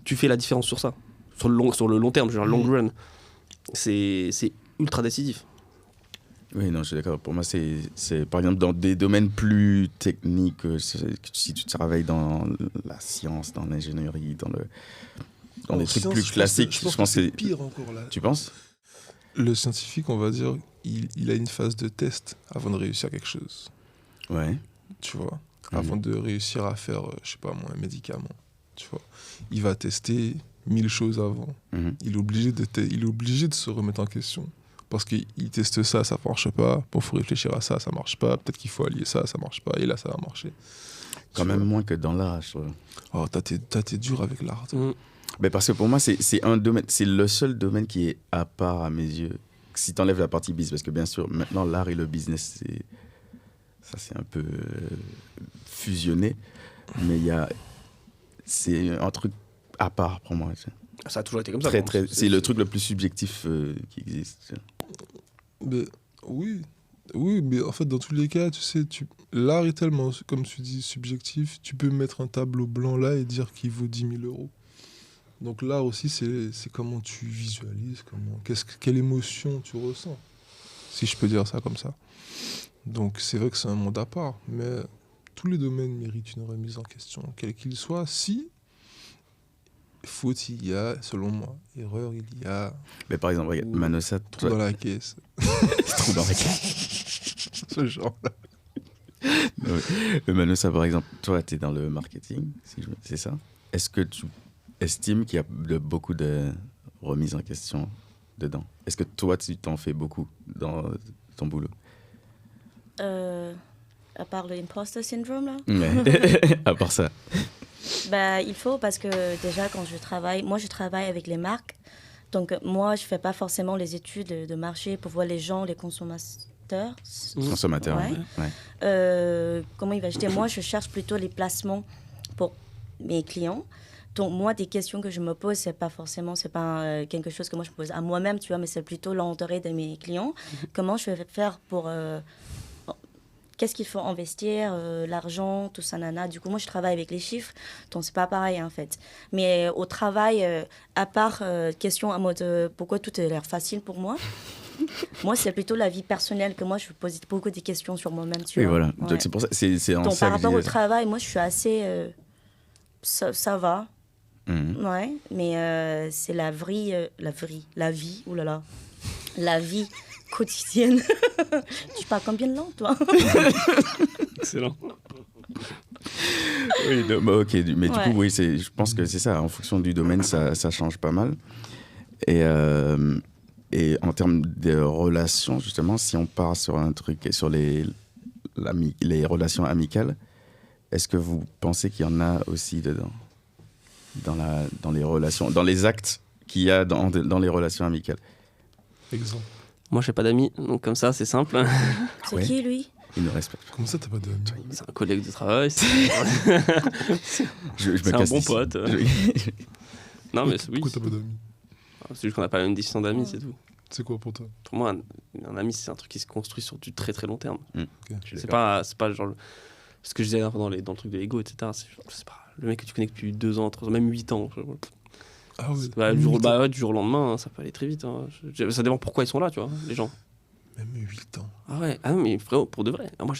tu fais la différence sur ça. Sur le long terme, genre long run. C'est ultra décisif. Oui, non, je suis d'accord. Pour moi, c'est par exemple dans des domaines plus techniques, si tu travailles dans la science, dans l'ingénierie, dans des trucs plus classiques, je pense que c'est pire encore là. Tu penses? Le scientifique, on va dire, il a une phase de test avant de réussir quelque chose. Ouais. Tu vois, avant de réussir à faire, je sais pas moi, un médicament. Tu vois, il va tester 1000 choses avant. Mhm. Il est obligé de se remettre en question. Parce qu'il teste ça marche pas. Bon, faut réfléchir à ça marche pas. Peut-être qu'il faut allier ça marche pas. Et là, ça va marcher. Quand même moins que dans l'art, je trouve. Oh, t'es dur avec l'art. toi. Mais parce que pour moi, c'est un domaine, c'est le seul domaine qui est à part à mes yeux. Si tu enlèves la partie business, parce que bien sûr, maintenant, l'art et le business, c'est un peu fusionné. Mais c'est un truc à part pour moi. Ça a toujours été comme ça. C'est le truc le plus subjectif qui existe. Mais, oui, mais en fait, dans tous les cas, tu sais, l'art est tellement, comme tu dis, subjectif. Tu peux mettre un tableau blanc là et dire qu'il vaut 10 000 €. Donc l'art aussi, c'est comment tu visualises, quelle émotion tu ressens, si je peux dire ça comme ça. Donc c'est vrai que c'est un monde à part, mais tous les domaines méritent une remise en question, quel qu'il soit. Si faute il y a, selon moi, erreur il y a, Mais par exemple, regarde, Manossa, trou dans la caisse, trou dans la caisse. ce genre-là. Mais Manossa, par exemple, toi, tu es dans le marketing, c'est ça? Est-ce que tu estimes qu'il y a beaucoup de remises en question dedans? Est-ce que toi, tu t'en fais beaucoup dans ton boulot? À part le imposter syndrome, là. Ouais. À part ça. Bah, il faut parce que déjà, quand je travaille avec les marques. Donc, moi, je ne fais pas forcément les études de marché pour voir les gens, les consommateurs. Consommateur, Ouais. ouais. Comment il va acheter. Moi, je cherche plutôt les placements pour mes clients. Donc, moi, des questions que je me pose, c'est pas quelque chose que moi, je me pose à moi-même, tu vois, mais c'est plutôt l'intérêt de mes clients. Comment je vais faire pour... qu'est-ce qu'il faut investir, l'argent, tout ça, nana. Du coup, moi, je travaille avec les chiffres, donc c'est pas pareil, en fait. Mais au travail, à part question en mode pourquoi tout a l'air facile pour moi, moi, c'est plutôt la vie personnelle que moi, je pose beaucoup de questions sur moi-même, tu Oui, vois. voilà. Ouais. Donc, c'est pour ça. C'est en Donc, ça par que rapport je au dis- travail, moi, je suis assez... ça va, Mhm. ouais. Mais c'est la vie, oulala, la vie quotidienne. Tu parles combien de langues, toi? Excellent. Oui, ok, mais du Ouais. coup, oui, je pense que c'est ça. En fonction du domaine, ça change pas mal. Et en termes de relations, justement, si on part sur un truc, sur les relations amicales, est-ce que vous pensez qu'il y en a aussi dedans? Dans les relations, dans les actes qu'il y a dans les relations amicales? Exemple. Moi, je n'ai pas d'amis, donc comme ça, c'est simple. C'est Ouais. qui, lui? Ils ne respectent pas. Comment ça, t'as pas d'amis? C'est un collègue de travail, c'est Je me c'est un casse bon ici. pote. Non, mais oui. Pourquoi t'as pas d'amis? C'est juste qu'on n'a pas la même définition d'amis, c'est tout. C'est quoi pour toi? Pour moi, un ami, c'est un truc qui se construit sur du très très long terme. Ok. Je suis C'est d'accord. pas genre ce que je disais dans le truc de l'ego, etc. C'est pas le mec que tu connais depuis 2 ans, 3 ans, même 8 ans. Ah ouais. Bah, du jour au lendemain, hein, ça peut aller très vite. Hein. Ça dépend pourquoi ils sont là, tu vois, les gens. Même 8 ans. Ah ouais, ah non, mais frérot, pour de vrai. Ah, moi,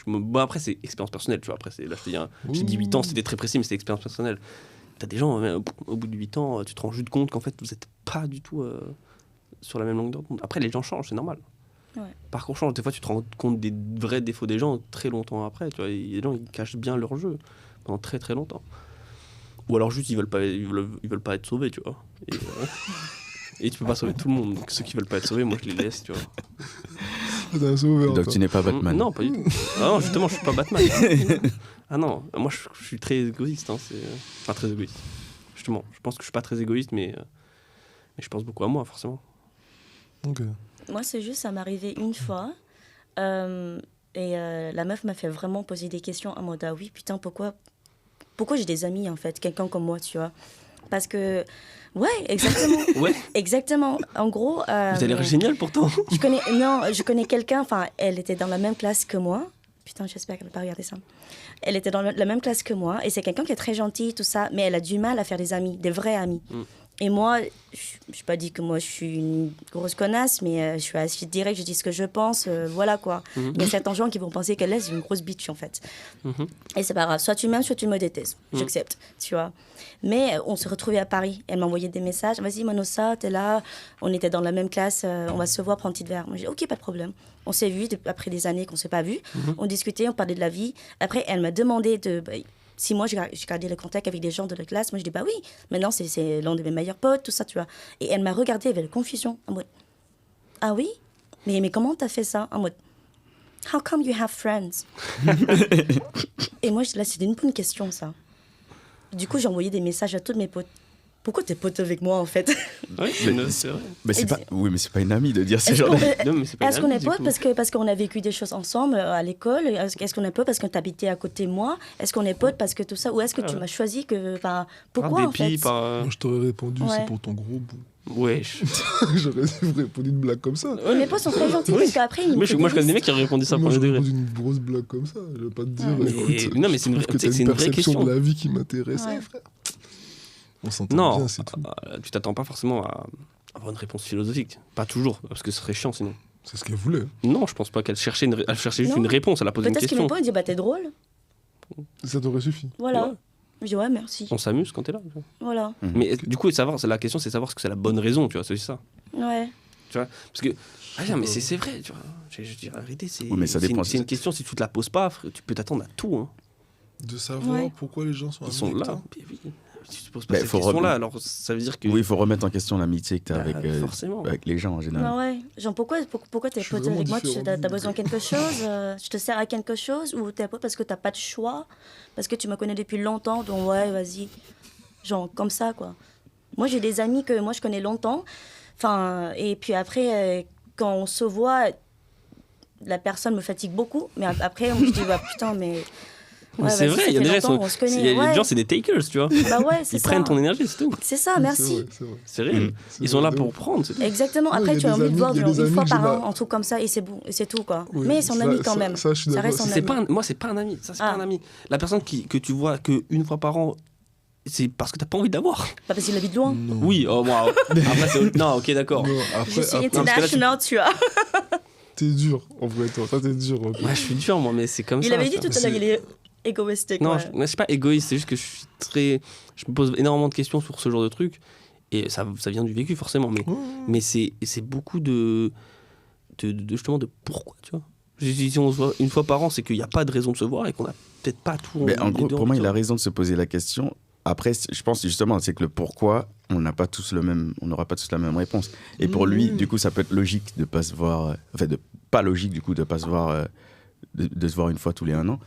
bon, après, c'est expérience personnelle, tu vois. Après, là, je te dis, j'ai dit 8 ans, c'était très précis, mais c'était expérience personnelle. T'as des gens, au bout de 8 ans, tu te rends juste compte qu'en fait, vous n'êtes pas du tout sur la même longueur d'onde. Après, les gens changent, c'est normal. Ouais. Parcours change. Des fois, tu te rends compte des vrais défauts des gens très longtemps après. Tu vois, les gens, ils cachent bien leur jeu pendant très très longtemps. Ou alors juste, ils veulent pas être sauvés, tu vois. Et tu peux pas sauver tout le monde. Donc ceux qui veulent pas être sauvés, moi, je les laisse, tu vois. T'es un sauveur, Donc toi. tu n'es pas Batman. Non, pas du tout. Ah non, justement, je suis pas Batman. Ah non, moi, je suis très égoïste. Hein, enfin, très égoïste. Justement, je pense que je suis pas très égoïste, mais je pense beaucoup à moi, forcément. Ok. Moi, c'est juste, ça m'est arrivé une fois. La meuf m'a fait vraiment poser des questions en mode, ah oui, putain, pourquoi j'ai des amis, en fait, quelqu'un comme moi, tu vois. Parce que, ouais, exactement. Ouais. Exactement. En gros... Vous avez l'air génial, pourtant. je connais quelqu'un, enfin, elle était dans la même classe que moi. Putain, j'espère qu'elle n'a pas regardé ça. Elle était dans la même classe que moi, et c'est quelqu'un qui est très gentil, tout ça, mais elle a du mal à faire des amis, des vrais amis. Et moi, je n'ai pas dit que moi je suis une grosse connasse, mais je suis assez direct, je dis ce que je pense, voilà quoi. Il y a certains gens qui vont penser qu'elle est une grosse bitch en fait. Et c'est pas grave, soit tu m'aimes, soit tu me détestes, j'accepte, tu vois. Mais on se retrouvait à Paris, elle m'envoyait des messages, vas-y Manossa, t'es là, on était dans la même classe, on va se voir, prendre un petit verre. Moi j'ai dit ok, pas de problème. On s'est vus après des années qu'on ne s'est pas vus, on discutait, on parlait de la vie. Après, elle m'a demandé si moi, j'ai gardé le contact avec des gens de la classe. Moi, je dis, bah oui, maintenant, c'est l'un de mes meilleurs potes, tout ça, tu vois. Et elle m'a regardé avec confusion, en mode, ah oui? Mais comment t'as fait ça? En mode, how come you have friends? Et moi, là, c'était une bonne question, ça. Du coup, j'ai envoyé des messages à tous mes potes. Pourquoi t'es pote avec moi, en fait? Oui, c'est vrai. Mais c'est pas, oui, mais c'est pas une amie de dire ce genre de... Non, mais c'est pas Est-ce qu'on une est amie, potes du coup. parce qu'on a vécu des choses ensemble à l'école? Est-ce qu'on est potes parce que t'habitais à côté de moi? Est-ce qu'on est potes parce que tout ça? Ou est-ce que tu m'as choisi que... Enfin, pourquoi, en fait? Moi, je t'aurais répondu, Ouais. c'est pour ton gros bout. Ouais. J'aurais répondu une blague comme ça. Mes potes sont très gentils parce qu'après, ils me Moi, je connais des crédibilisent. mecs qui auraient répondu ça Moi, pour le j'aurais degré. répondu une grosse blague comme ça. Je vais pas te dire. Ouais. écoute, Non, mais je c'est une trouve vraie- que t'as c'est une vraie perception question. de la vie qui m'intéressait, Ouais. frère. On s'entend Non, bien, c'est tout. tu t'attends pas forcément à avoir une réponse philosophique. Pas toujours, parce que ce serait chiant sinon. C'est ce qu'elle voulait. Non, je pense pas qu'elle cherchait, elle cherchait juste Non. une réponse, elle a posé une Peut-être que mes question. potes disent, bah t'es drôle. Ça t'aurait suffi. Voilà. Ouais. Je dis, ouais, merci. On s'amuse quand t'es là. Voilà. Mais du coup, la question c'est savoir ce que c'est la bonne raison, tu vois, c'est ça. Ouais. Tu vois, parce que non, mais c'est vrai, tu vois. Je dis la vérité, c'est Oui, mais ça c'est dépend. c'est une question, si tu te la poses pas, tu peux t'attendre à tout. Hein. De savoir Ouais. pourquoi les gens sont Ils amis sont avec là. toi. Puis oui, si tu te poses pas Bah, cette faut question-là, alors ça veut dire que. Oui, il faut remettre en question l'amitié que tu as Bah, forcément. avec les gens en général. Bah ouais. Genre, pourquoi t'es Je suis pote vraiment avec moi? différent T'as de vous. besoin de quelque chose? Je te sers à quelque chose? Ou t'es pote parce que t'as pas de choix? Parce que tu me connais depuis longtemps, donc ouais, vas-y. Genre, comme ça, quoi. Moi, j'ai des amis que moi, je connais longtemps. Enfin, et puis après, quand on se voit, la personne me fatigue beaucoup. Mais après, je dis, bah putain, mais... Mais Ouais, c'est vas-y, vrai, ça il y a fait des gens, longtemps, on se connaît. il y a des Ouais. gens, c'est des takers, tu vois. Bah ouais, c'est Ils ça. prennent ton énergie, c'est tout. C'est ça, C'est merci. vrai, c'est vrai. C'est réel. C'est Ils sont vrai, là de pour ouf. prendre, c'est tout. Exactement. Ouais, Après, il y tu a as des envie de amis- voir il y a des une amis fois que par j'ai an, pas- un truc comme ça, et c'est bon, et c'est tout, quoi. Oui, Mais son ami quand ça, même. Ça, je suis Ça d'accord. reste un C'est ami. pas moi, c'est pas un ami. Ça, c'est pas Ah. un ami. La personne que tu vois qu'une fois par an, c'est parce que t'as pas envie d'avoir. Pas parce qu'il habite loin. Non. Oui, oh, moi. Après, non, ok, d'accord. Non, Je après, suis après, international, tu vois. t'es dur, en vrai, toi. Ça, t'es dur. ok. Ouais, je suis dur, moi, mais c'est comme ça. Il avait dit tu vois. tout à l'heure, il est égoïstique. Non, ouais. je suis pas égoïste, c'est juste que je suis très. Je me pose énormément de questions sur ce genre de trucs. Et ça vient du vécu, forcément. Mais c'est beaucoup justement de pourquoi, tu vois. Si on se voit une fois par an, c'est qu'il n'y a pas de raison de se voir et qu'on a peut-être pas tout. Mais en les gros, deux pour moi, envie, il a tu raison de se poser la question. Après, je pense justement, c'est que le pourquoi, on n'aura pas tous la même réponse. Et pour lui, du coup, ça peut être logique de pas se voir, pas logique du coup de pas se voir, de se voir une fois tous les 1 an.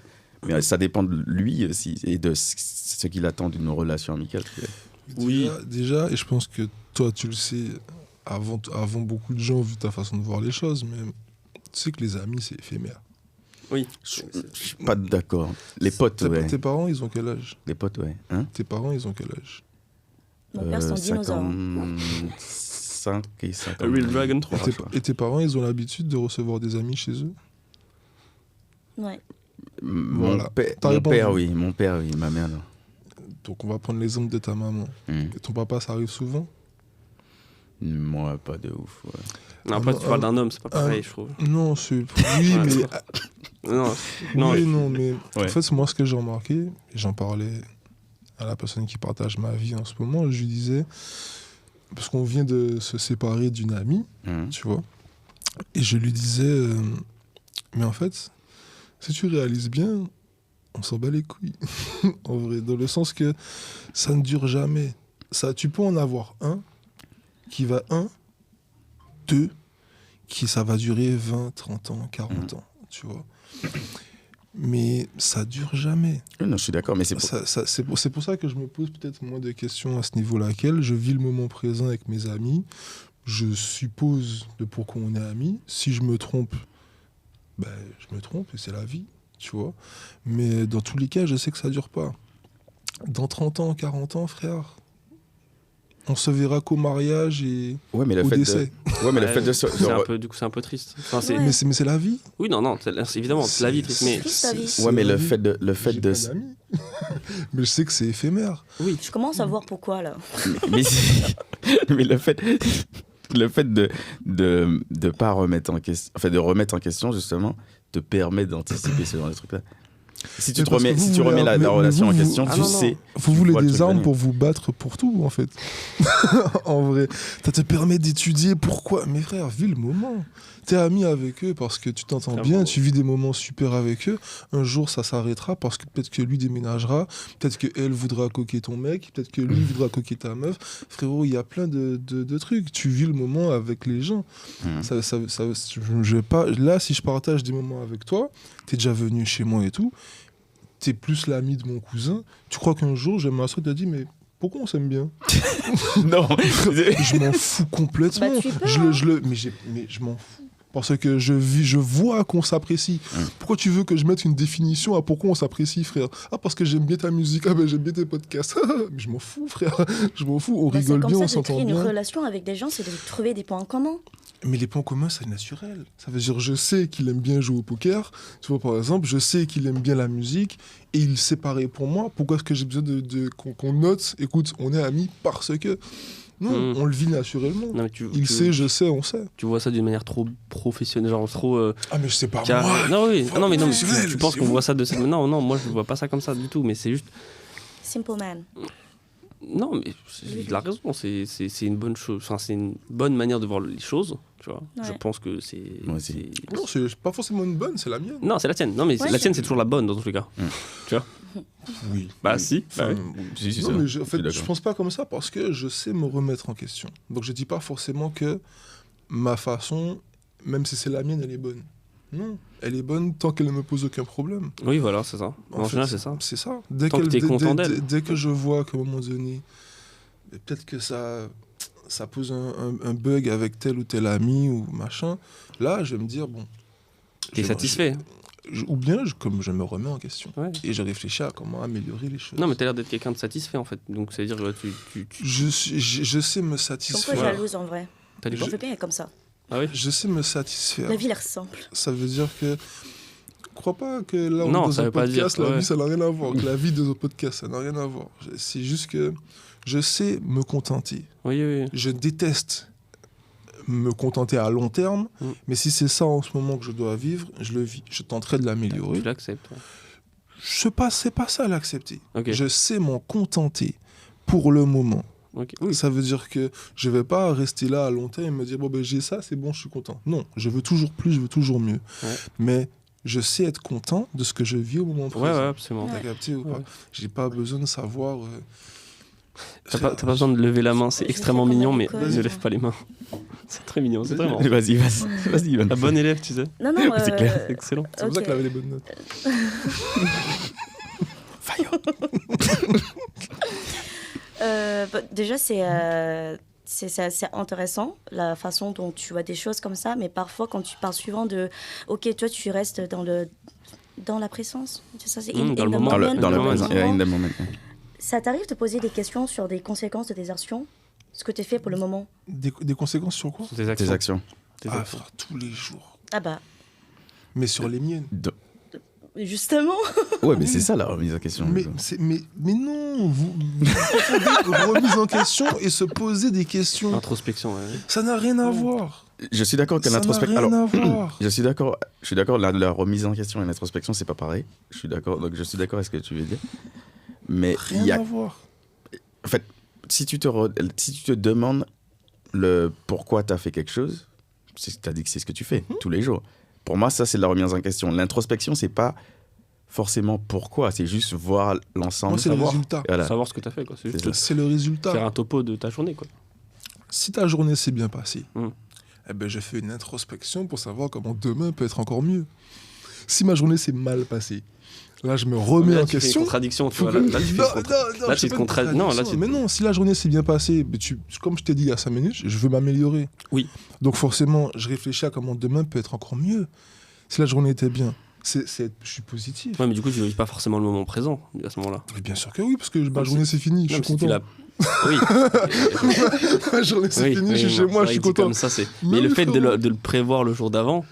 Mais ça dépend de lui aussi et de ce qu'il attend d'une relation amicale. Oui. Déjà, et je pense que toi, tu le sais, avant beaucoup de gens, vu ta façon de voir les choses, mais tu sais que les amis, c'est éphémère. Oui. Je suis pas d'accord. Les potes, ouais. Tes parents, ils ont quel âge? Les potes, ouais. Hein? Tes parents, ils ont quel âge? Mon père, c'est un dinosaure. 55 et 50. A Real Dragon 3. Et tes parents, ils ont l'habitude de recevoir des amis chez eux? Ouais. Mon Voilà. père, T'as mon répondu. père, oui. Mon père, oui. Ma mère, non. Donc on va prendre l'exemple de ta maman. Et ton papa, ça arrive souvent? Moi, pas de ouf. Ouais. Non, après, tu parles d'un homme, c'est pas pareil, je trouve. Non, c'est... Oui, Ouais. mais... Non, oui, non, mais Ouais. en fait, moi, ce que j'ai remarqué, et j'en parlais à la personne qui partage ma vie en ce moment, je lui disais, parce qu'on vient de se séparer d'une amie, tu vois, et je lui disais, mais en fait, si tu réalises bien, on s'en bat les couilles, en vrai, dans le sens que ça ne dure jamais. Ça, tu peux en avoir un qui va, deux, qui ça va durer 20, 30 ans, 40 ans, tu vois. Mais ça dure jamais. Non, je suis d'accord, mais c'est pour... C'est pour ça que je me pose peut-être moins de questions à ce niveau-là. Je vis le moment présent avec mes amis. Je suppose de pourquoi on est amis. Si je me trompe, ben, je me trompe et c'est la vie, tu vois. Mais dans tous les cas, je sais que ça dure pas. Dans 30 ans, 40 ans, frère, on se verra qu'au mariage et Ouais, mais le au fait décès. de... Ouais, mais le fait de... c'est un peu, du coup, c'est un peu triste. Enfin, c'est... Ouais. Mais c'est la vie. Oui, non, c'est évidemment, c'est la vie triste, mais... triste, la vie. Ouais, mais la le vie. fait de... J'ai pas d'amis. Mais je sais que c'est éphémère. Oui, Je commence à voir pourquoi, là. mais, mais le fait de pas remettre en question, enfin de remettre en question justement, te permet d'anticiper ce genre de trucs-là. Si tu Mais te parce remets, que si vous tu voulez- remets la mais relation vous, en vous- question, Ah tu non, non. sais. Vous tu voulez vois le des truc armes venir. pour vous battre pour tout, en fait. En vrai. Ça te permet d'étudier pourquoi. Mes frères, vis le moment. T'es ami avec eux parce que tu t'entends Clairement. bien, tu vis des moments super avec eux. Un jour, ça s'arrêtera parce que peut-être que lui déménagera, peut-être qu'elle voudra coquer ton mec, peut-être que lui voudra coquer ta meuf. Frérot, il y a plein de trucs. Tu vis le moment avec les gens. Je vais pas... Là, si je partage des moments avec toi, t'es déjà venu chez moi et tout, t'es plus l'ami de mon cousin, tu crois qu'un jour, je vais m'asseoir et te dire, mais pourquoi on s'aime bien? Non. Je m'en fous complètement. Bah, tu peux, Mais je m'en fous. Parce que je vois qu'on s'apprécie. Pourquoi tu veux que je mette une définition à pourquoi on s'apprécie, frère? Ah, parce que j'aime bien ta musique. Ah, ben j'aime bien tes podcasts. Mais je m'en fous, frère. Je m'en fous. On Bah, rigole c'est bien, comme on ça de créer s'entend une bien. relation avec des gens, c'est de trouver des points communs. Mais les points communs, c'est naturel. Ça veut dire, je sais qu'il aime bien jouer au poker. Tu vois, par exemple, je sais qu'il aime bien la musique et il sait pareil pour moi. Pourquoi est-ce que j'ai besoin qu'on note, écoute, on est amis parce que... Non, on le vit naturellement. non, mais tu, Il tu- sait, je sais, on sait. tu vois ça d'une manière trop professionnelle, genre trop... Ah, mais je sais pas carré. moi. Non, oui, non, mais non, mais professionnel, tu penses c'est qu'on vous. voit ça de cette... Non, moi, je vois pas ça comme ça du tout, mais c'est juste... Simple man. Non, mais il a raison, c'est une bonne chose. Enfin, c'est une bonne manière de voir les choses, tu vois. Ouais. Je pense que c'est... Moi aussi. c'est- Non, c'est pas forcément une bonne, c'est la mienne. Non, c'est la tienne. Non, mais Ouais, la c'est- tienne, c'est toujours la bonne dans tous les cas. Tu vois. Oui. Bah, si. Bah, oui. Si, si, Non, ça. mais en Je fait, suis je d'accord. pense pas comme ça parce que je sais me remettre en question. Donc je dis pas forcément que ma façon, même si c'est la mienne, elle est bonne. Non, elle est bonne tant qu'elle ne me pose aucun problème. Oui, voilà, c'est ça. En fait, général, c'est ça. C'est ça. Dès Tant que t'es content d'elle. dès que je vois qu'à un moment donné, peut-être que ça pose un bug avec tel ou tel ami ou machin, là, je vais me dire, bon... T'es je- satisfait. Ou bien, comme je me remets en question. Ouais. Et je réfléchis à comment améliorer les choses. Non, mais t'as l'air d'être quelqu'un de satisfait, en fait. Donc, ça veut dire que tu... Je sais me Je suis un peu satisfaire. jalouse en vrai. T'as dit quoi Je veux bien être comme ça. Ah oui. Je sais me satisfaire. La vie l'air simple. Ça veut dire que... Crois pas que là, on Non, est ça dans un veut pas podcast, dire, la ouais. vie, ça n'a rien à voir. Que la vie de un podcast, ça n'a rien à voir. C'est juste que je sais me contenter. Oui, oui. Je déteste me contenter à long terme, mais si c'est ça en ce moment que je dois vivre, je le vis. Je tenterai de l'améliorer. Tu l'acceptes. Ouais. C'est pas ça l'accepter. Ok. Je sais m'en contenter pour le moment. Ok. Oui. Ça veut dire que je vais pas rester là à long terme et me dire bon ben j'ai ça, c'est bon, je suis content. Non, je veux toujours plus, je veux toujours mieux. Ouais. Mais je sais être content de ce que je vis au moment présent. Ouais, absolument. T'as capté ou pas? Ouais. J'ai pas besoin de savoir. T'as pas besoin de lever la main, c'est Je extrêmement fais comme mignon, à mais l'école. ne lève pas les mains. C'est très mignon, c'est très marrant. Vas-y, Ivan. Un bon élève, tu sais. Non, non, C'est clair. C'est excellent. C'est pour ça ok. qu'elle avait les bonnes notes. Déjà, c'est intéressant, la façon dont tu vois des choses comme ça, mais parfois, quand tu parles souvent de... Ok, toi, tu restes dans la présence. C'est ça, c'est Dans le in the moment. moment, Dans le moment, présent. moment. In the moment. Ça t'arrive de poser des questions sur des conséquences de tes actions? Ce que tu fais pour le moment? Des conséquences sur quoi? Tes actions. Tes actions. Tes Ah, actions. frère, tous les jours. Ah bah, Mais sur les miennes. Justement. Ouais, mais c'est ça la remise en question. Mais non, vous confondez remise en question et se poser des questions. Introspection, ouais. Ça n'a rien à voir. Je suis d'accord que Ça n'a l'introspection. rien Alors, à voir. je suis d'accord. La remise en question et l'introspection, c'est pas pareil. Je suis d'accord. Donc, je suis d'accord avec ce que tu veux dire. Mais il y Rien a. à voir. En fait, si tu te demandes le pourquoi tu as fait quelque chose, tu as dit que c'est ce que tu fais tous les jours. Pour moi, ça, c'est de la remise en question. L'introspection, c'est pas forcément pourquoi, c'est juste voir l'ensemble. Moi, c'est le savoir. résultat. Voilà. Savoir ce que t'as fait, quoi. C'est juste C'est C'est le résultat. faire un topo de ta journée, quoi. Si ta journée s'est bien passée, Mm. eh ben, je fais une introspection pour savoir comment demain peut être encore mieux. Si ma journée s'est mal passée, là, je me remets Là, en tu fais une question. contradiction, tu Faut vois. que- Là, tu fais une contra- là, je tu fais te pas une contra- non, là, contradiction. tu- Mais non, si la journée s'est bien passée, mais comme je t'ai dit il y a 5 minutes, je veux m'améliorer. Oui. Donc forcément, je réfléchis à comment demain peut être encore mieux. Si la journée était bien, je suis positif. Ouais, mais du coup, tu ne vis pas forcément le moment présent à ce moment-là. Mais bien sûr que oui, parce que ma Non, journée c'est fini, je Non, suis mais si tu content. Oui. Ma journée c'est Oui, fini, oui, je suis non, chez moi, c'est je suis vrai que dit content. comme ça, c'est... Mais Mais le oui, fait frérot. de le prévoir le jour d'avant,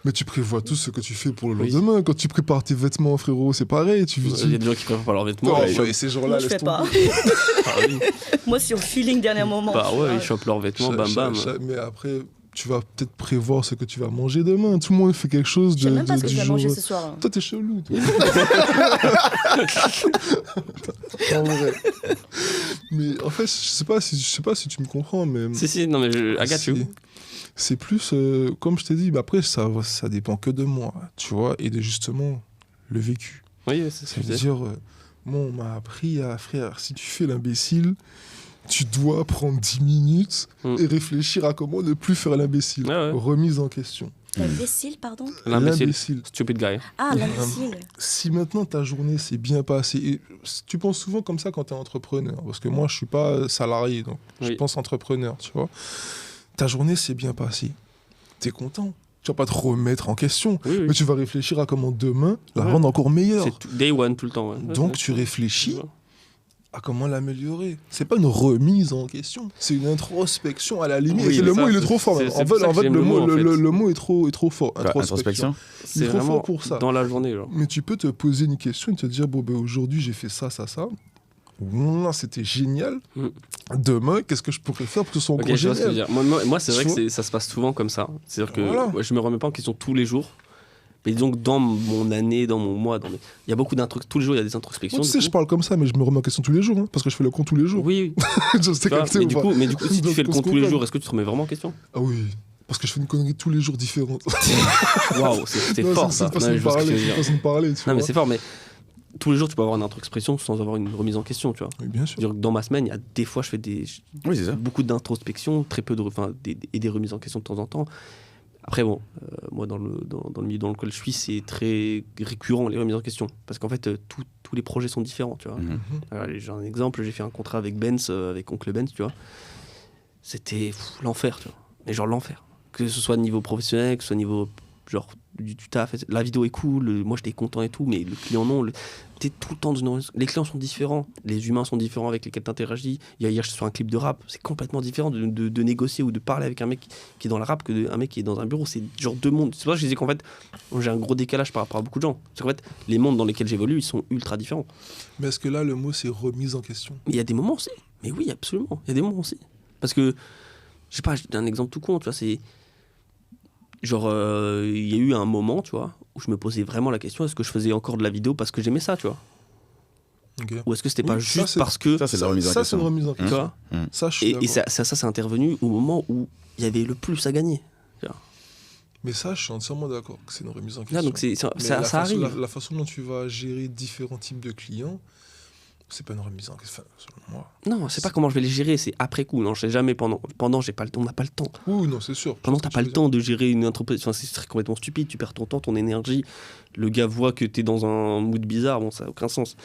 Mais tu prévois tout ce que tu fais pour le Oui. lendemain. Quand tu prépares tes vêtements, frérot, c'est pareil. il y a des gens qui préparent pas leurs vêtements. Oh, ils chopent- ouais, ces gens-là, Moi, je laisse fais pas. tomber. Ah oui. Moi, c'est au feeling dernier moment. Bah ouais, ils chopent leurs vêtements, bam bam. Mais après, tu vas peut-être prévoir ce que tu vas manger demain. Tout le monde fait quelque chose Je sais de, même pas ce que du je vais jour. manger ce soir. Toi, t'es chelou. Toi. En vrai. Mais en fait, je sais pas si tu me comprends, mais Si, non, mais I got you. c'est plus, comme je t'ai dit, mais après, ça dépend que de moi, tu vois, et de justement le vécu. Oui, c'est ce Ça que je veut disais. dire, moi, on m'a appris à, frère, si tu fais l'imbécile, tu dois prendre 10 minutes et réfléchir à comment ne plus faire l'imbécile. Ouais, ouais. Remise en question. L'imbécile, pardon. L'imbécile. Stupid guy. Ah, l'imbécile. Si maintenant ta journée s'est bien passée, et tu penses souvent comme ça quand tu es entrepreneur, parce que moi je suis pas salarié, donc je Oui. pense entrepreneur, tu vois. Ta journée s'est bien passée, tu es content. Tu vas pas te remettre en question, Oui, oui. mais tu vas réfléchir à comment demain la Ouais. rendre encore meilleure. C'est day one tout le temps. Ouais. Donc Ouais, tu ouais. réfléchis à comment l'améliorer. C'est pas une remise en question, c'est une introspection à la limite. Oui, Et mais le ça, mot il est c'est- trop fort. c'est- même. c'est En pour fait, ça que j'aime le le mot, mot, en fait. le mot est trop fort. Quoi, introspection. C'est trop vraiment fort pour ça. dans la journée, genre. Mais tu peux te poser une question et te dire, bon, ben, aujourd'hui, j'ai fait ça. Non, c'était génial. Mm. Demain, qu'est-ce que je pourrais faire pour que ce soit Ok, encore je vois ce que tu veux génial? dire. Moi, c'est vrai Tu que vois ça se passe souvent comme ça. C'est-à-dire que Voilà. ouais, je me remets pas en question tous les jours. Mais disons que dans mon année, dans mon mois, il y a beaucoup d'introspection. Tous les jours, il y a des introspections. Moi, tu du sais, coup. je parle comme ça, mais je me remets en question tous les jours, hein, parce que je fais le compte tous les jours. Oui, oui. Je sais Tu vois, capter mais, ou du pas. coup, si tu Donc, fais le on se compte tous les comprend. jours, est-ce que tu te remets vraiment en question? Ah oui, parce que je fais une connerie tous les jours différente. Waouh, c'est Non, fort c'est ça. une Non, façon mais de je vois ce que tu parler, veux c'est une dire. façon de parler, tu Non, mais vois. c'est fort, mais tous les jours, tu peux avoir une introspection sans avoir une remise en question, tu vois. Oui, bien sûr. C'est-à-dire que dans ma semaine, il y a des fois, je fais Oui, c'est ça. beaucoup d'introspection, très peu de, et des remises en question de temps en temps. Après, bon, moi, dans le milieu dans lequel je suis, c'est très récurrent, les remises en question. Parce qu'en fait, tous les projets sont différents, tu vois. Mhm. Voilà, j'ai un exemple, j'ai fait un contrat avec Benz, avec Oncle Benz, tu vois. C'était l'enfer, tu vois. Mais genre l'enfer. Que ce soit niveau professionnel, que ce soit niveau genre du taf. La vidéo est cool, moi j'étais content et tout, mais le client non. T'es tout le temps les clients sont différents, les humains sont différents avec lesquels t'interagis. Hier, je suis sur un clip de rap, c'est complètement différent de négocier ou de parler avec un mec qui est dans le rap que un mec qui est dans un bureau. C'est genre deux mondes. C'est pour ça que je disais qu'en fait, j'ai un gros décalage par rapport à beaucoup de gens. C'est qu'en fait, les mondes dans lesquels j'évolue, ils sont ultra différents. Mais est-ce que là, le mot, c'est remise en question? Mais il y a des moments aussi. Mais oui, absolument. Il y a des moments aussi. Parce que, je sais pas, j'ai un exemple tout con, tu vois, c'est. Genre, il y a eu un moment, tu vois, où je me posais vraiment la question, est-ce que je faisais encore de la vidéo parce que j'aimais ça, tu vois? Ok. Ou est-ce que c'était Oui, pas ça, juste c'est- parce que. Ça, c'est de la remise en Ça, c'est une question. remise en Tu question. vois? Ça, je suis Et d'accord. ça c'est intervenu au moment où il y avait le plus à gagner. Mais ça, je suis entièrement d'accord que c'est une remise en question. Là, donc Mais ça la façon- arrive. La façon dont tu vas gérer différents types de clients, c'est pas une remise en question, selon moi. Non, c'est pas comment je vais les gérer, c'est après coup. Non, je sais jamais pendant. Pendant, j'ai pas le temps, on n'a pas le temps. Oui, non, c'est sûr. Pendant, Je sais t'as ce pas que le tu veux temps de gérer une entreprise. Enfin, c'est complètement stupide. Tu perds ton temps, ton énergie. Le gars voit que t'es dans un mood bizarre. Bon, ça n'a aucun sens.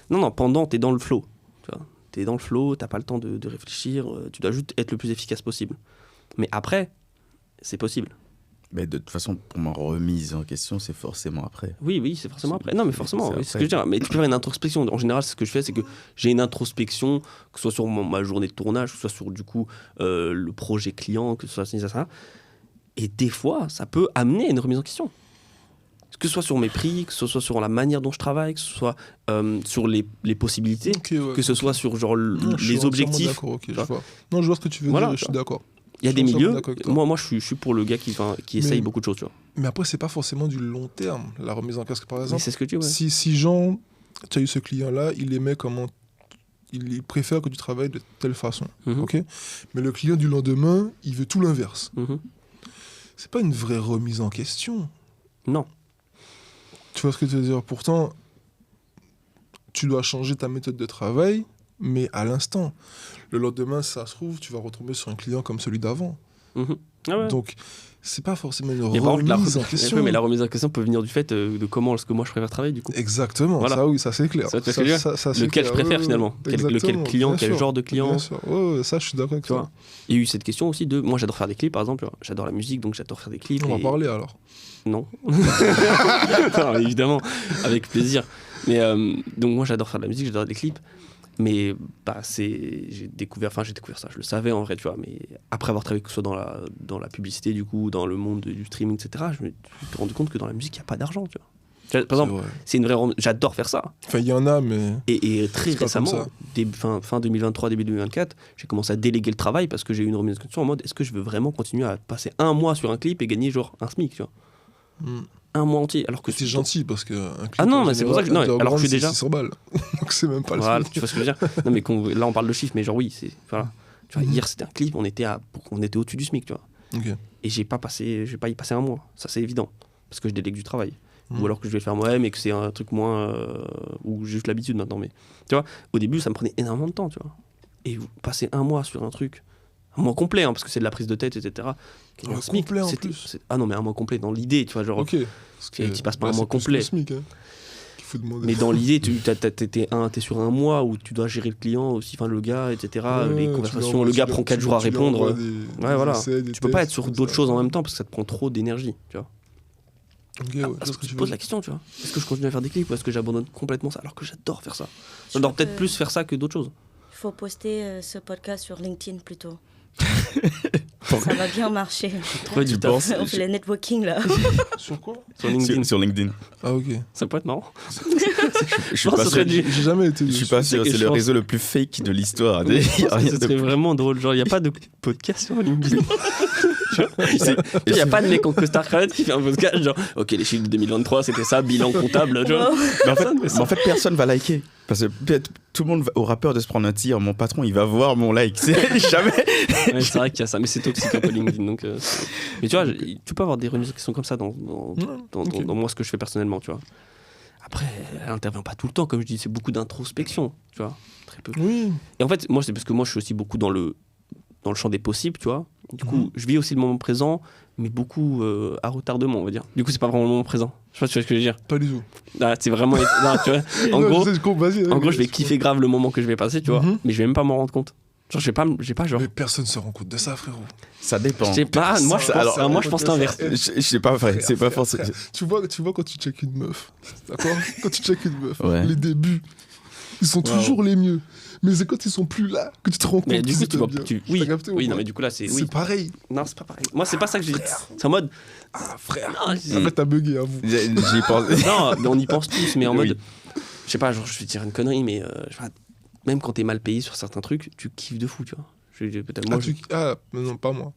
Non, pendant, t'es dans le flow. Tu vois, t'es dans le flow, t'as pas le temps de réfléchir. Tu dois juste être le plus efficace possible. Mais après, c'est possible. Mais de toute façon, pour ma remise en question, c'est forcément après. Oui, c'est forcément après. Non, mais forcément, c'est oui, c'est ce que je veux dire. Mais tu peux faire une introspection. En général, ce que je fais, c'est que j'ai une introspection, que ce soit sur ma journée de tournage, que ce soit sur, du coup, le projet client, que ce soit ça. Et des fois, ça peut amener à une remise en question. Que ce soit sur mes prix, que ce soit sur la manière dont je travaille, que ce soit sur les possibilités, Ok, ouais, que ce soit sur genre Non, je suis les entièrement objectifs. D'accord, ok, je vois. vois. Non, je vois ce que tu veux Voilà, dire, je suis d'accord. Il y a Je des suis entièrement milieux, d'accord avec toi. moi je suis pour le gars qui essaye beaucoup de choses, tu vois. Mais après, c'est pas forcément du long terme, la remise en casque, par Mais exemple. c'est ce que tu dis, ouais. Si Jean, tu as eu ce client-là, il aimait comment. Il préfère que tu travailles de telle façon. Mhm. Ok. Mais le client du lendemain, il veut tout l'inverse. Mhm. C'est pas une vraie remise en question. Non. Tu vois ce que je veux dire? Pourtant, tu dois changer ta méthode de travail, mais à l'instant. Le lendemain, si ça se trouve, tu vas retomber sur un client comme celui d'avant. Mhm. Ah ouais. Donc, c'est pas forcément une Mais par contre, remise en question. mais la remise en question peut venir du fait de comment est-ce que moi je préfère travailler du coup. Exactement, Voilà. ça oui, ça c'est clair. Ça, tu vois ce que je veux dire c'est Lequel je clair. préfère Ouais, finalement. ouais, Lequel exactement, client, bien quel sûr, genre de client. Bien sûr, ouais, ça je suis d'accord avec Tu toi. vois. Il y a eu cette question aussi de. Moi j'adore faire des clips par exemple, tu vois. J'adore la musique donc j'adore faire des clips. On va et- en parler alors. Non. Non, évidemment, avec plaisir. Mais donc moi j'adore faire de la musique, j'adore des clips. Mais bah, j'ai découvert ça, je le savais en vrai, tu vois. Mais après avoir travaillé que ce soit dans la publicité, du coup, dans le monde du streaming, etc., je me suis rendu compte que dans la musique, il n'y a pas d'argent, tu vois. Par C'est exemple, vrai. c'est une vraie. J'adore faire ça. Enfin, il y en a, mais. Et très C'est pas comme récemment, ça. fin 2023, début 2024, j'ai commencé à déléguer le travail parce que j'ai eu une remise en question en mode est-ce que je veux vraiment continuer à passer un mois sur un clip et gagner genre un SMIC, tu vois. Hmm. Un mois entier. Alors que C'est gentil parce que. Un clip, Ah non, en mais c'est pour ça que- non, général, alors que je suis c'est déjà- 600 balles. Donc c'est même pas le Voilà, SMIC. tu vois ce que je veux dire. Non, mais là, on parle de chiffres, mais genre, oui, c'est. Voilà. Tu vois, Mhm. hier, c'était un clip, on était au-dessus du SMIC, tu vois. Ok. Et j'ai pas y passé un mois. Ça, c'est évident. Parce que je délègue du travail. Mhm. Ou alors que je vais le faire moi-même et que c'est un truc moins. Ou j'ai juste l'habitude maintenant. Mais tu vois, au début, ça me prenait énormément de temps, tu vois. Et passer un mois sur un truc. Un mois complet, hein, parce que c'est de la prise de tête, etc. Un mois complet, en plus. Ah non, mais un mois complet dans l'idée, tu vois. Genre, Ok. Parce tu passes pas là, un mois c'est plus complet. le SMIC, hein, qu'il faut demander. Mais dans l'idée, t'es sur un mois où tu dois gérer le client aussi, enfin le gars, etc. Ouais, les tu conversations, lui le gars envoies- prend 4 tu jours à lui répondre. envoies des Ouais, voilà. essais, des Tu peux pas tests, être sur comme d'autres ça. choses en même temps parce que ça te prend trop d'énergie, tu vois. Ok, ouais, je vois Parce ce que que tu tu te poses veux la dire. question, tu vois. Est-ce que je continue à faire des clips ou est-ce que j'abandonne complètement ça alors que j'adore faire ça? J'adore crois peut-être que- plus faire ça que d'autres choses. Il faut poster ce podcast sur LinkedIn plutôt. Ça va bien marcher. Trouver du Tu taf penses On fait le networking là. Sur quoi? sur LinkedIn. Sur LinkedIn. Ah, ok. Ça peut être marrant. Je suis pense pas que ce serait sûr. du- J'ai jamais été Je suis dessus. pas Tu sais sûr. que C'est je le pense- réseau le plus fake de l'histoire. Je pense que ce serait vraiment drôle. Genre, il n'y a pas de podcast sur LinkedIn. Il n'y a pas de mec en costard cravate qui fait un podcast genre, ok, les chiffres de 2023, c'était ça, bilan comptable. Genre. Wow. Mais en fait, personne va liker. Parce que peut-être tout le monde va, aura peur de se prendre un tir. Mon patron, il va voir mon like. C'est jamais. Ouais, c'est vrai qu'il y a ça, mais c'est toxique un peu LinkedIn. Donc, mais tu vois, tu peux avoir des remises qui sont comme ça ok. dans moi, ce que je fais personnellement, tu vois. Après, elle n'intervient pas tout le temps, comme je dis, c'est beaucoup d'introspection, tu vois, très peu. Oui. Et en fait, moi, c'est parce que moi, je suis aussi beaucoup dans le champ des possibles, tu vois. Du coup, je vis aussi le moment présent, mais beaucoup à retardement, on va dire. Du coup, c'est pas vraiment le moment présent. Je sais pas si tu vois ce que je veux dire. Pas du tout. Là, c'est vraiment. Non, tu vois, en Non, gros, je sais, vas-y, en gros, je vais vas-y. kiffer grave le moment que je vais passer, tu vois, Mhm. mais je vais même pas m'en rendre compte. Genre, j'ai pas genre. Mais personne se rend compte de ça, frérot. Ça dépend. Je sais pas, moi je pense, Alors, moi, je pense l'inverse. Je sais pas vrai. C'est pas forcément. Tu vois quand tu checkes une meuf, d'accord? Quand tu checkes une meuf, Ouais. les débuts, ils sont toujours les mieux. Mais c'est quand ils sont plus là que tu te rends compte Mais du coup, qu'ils tu vois, t'aiment bien. oui, T'as capté ou oui, pas? non, mais du coup là, c'est oui. C'est pareil. Non, c'est pas pareil. Moi, c'est pas ça que j'ai dit. C'est en mode. Ah, frère. Non, Après, t'as bugué, avoue. J'y pense. non, mais on y pense tous, mais en Oui. mode. Je sais pas, genre, je vais dire une connerie, mais je sais pas, même quand t'es mal payé sur certains trucs, tu kiffes de fou, tu vois. Peut-être moi, Mais non, pas moi.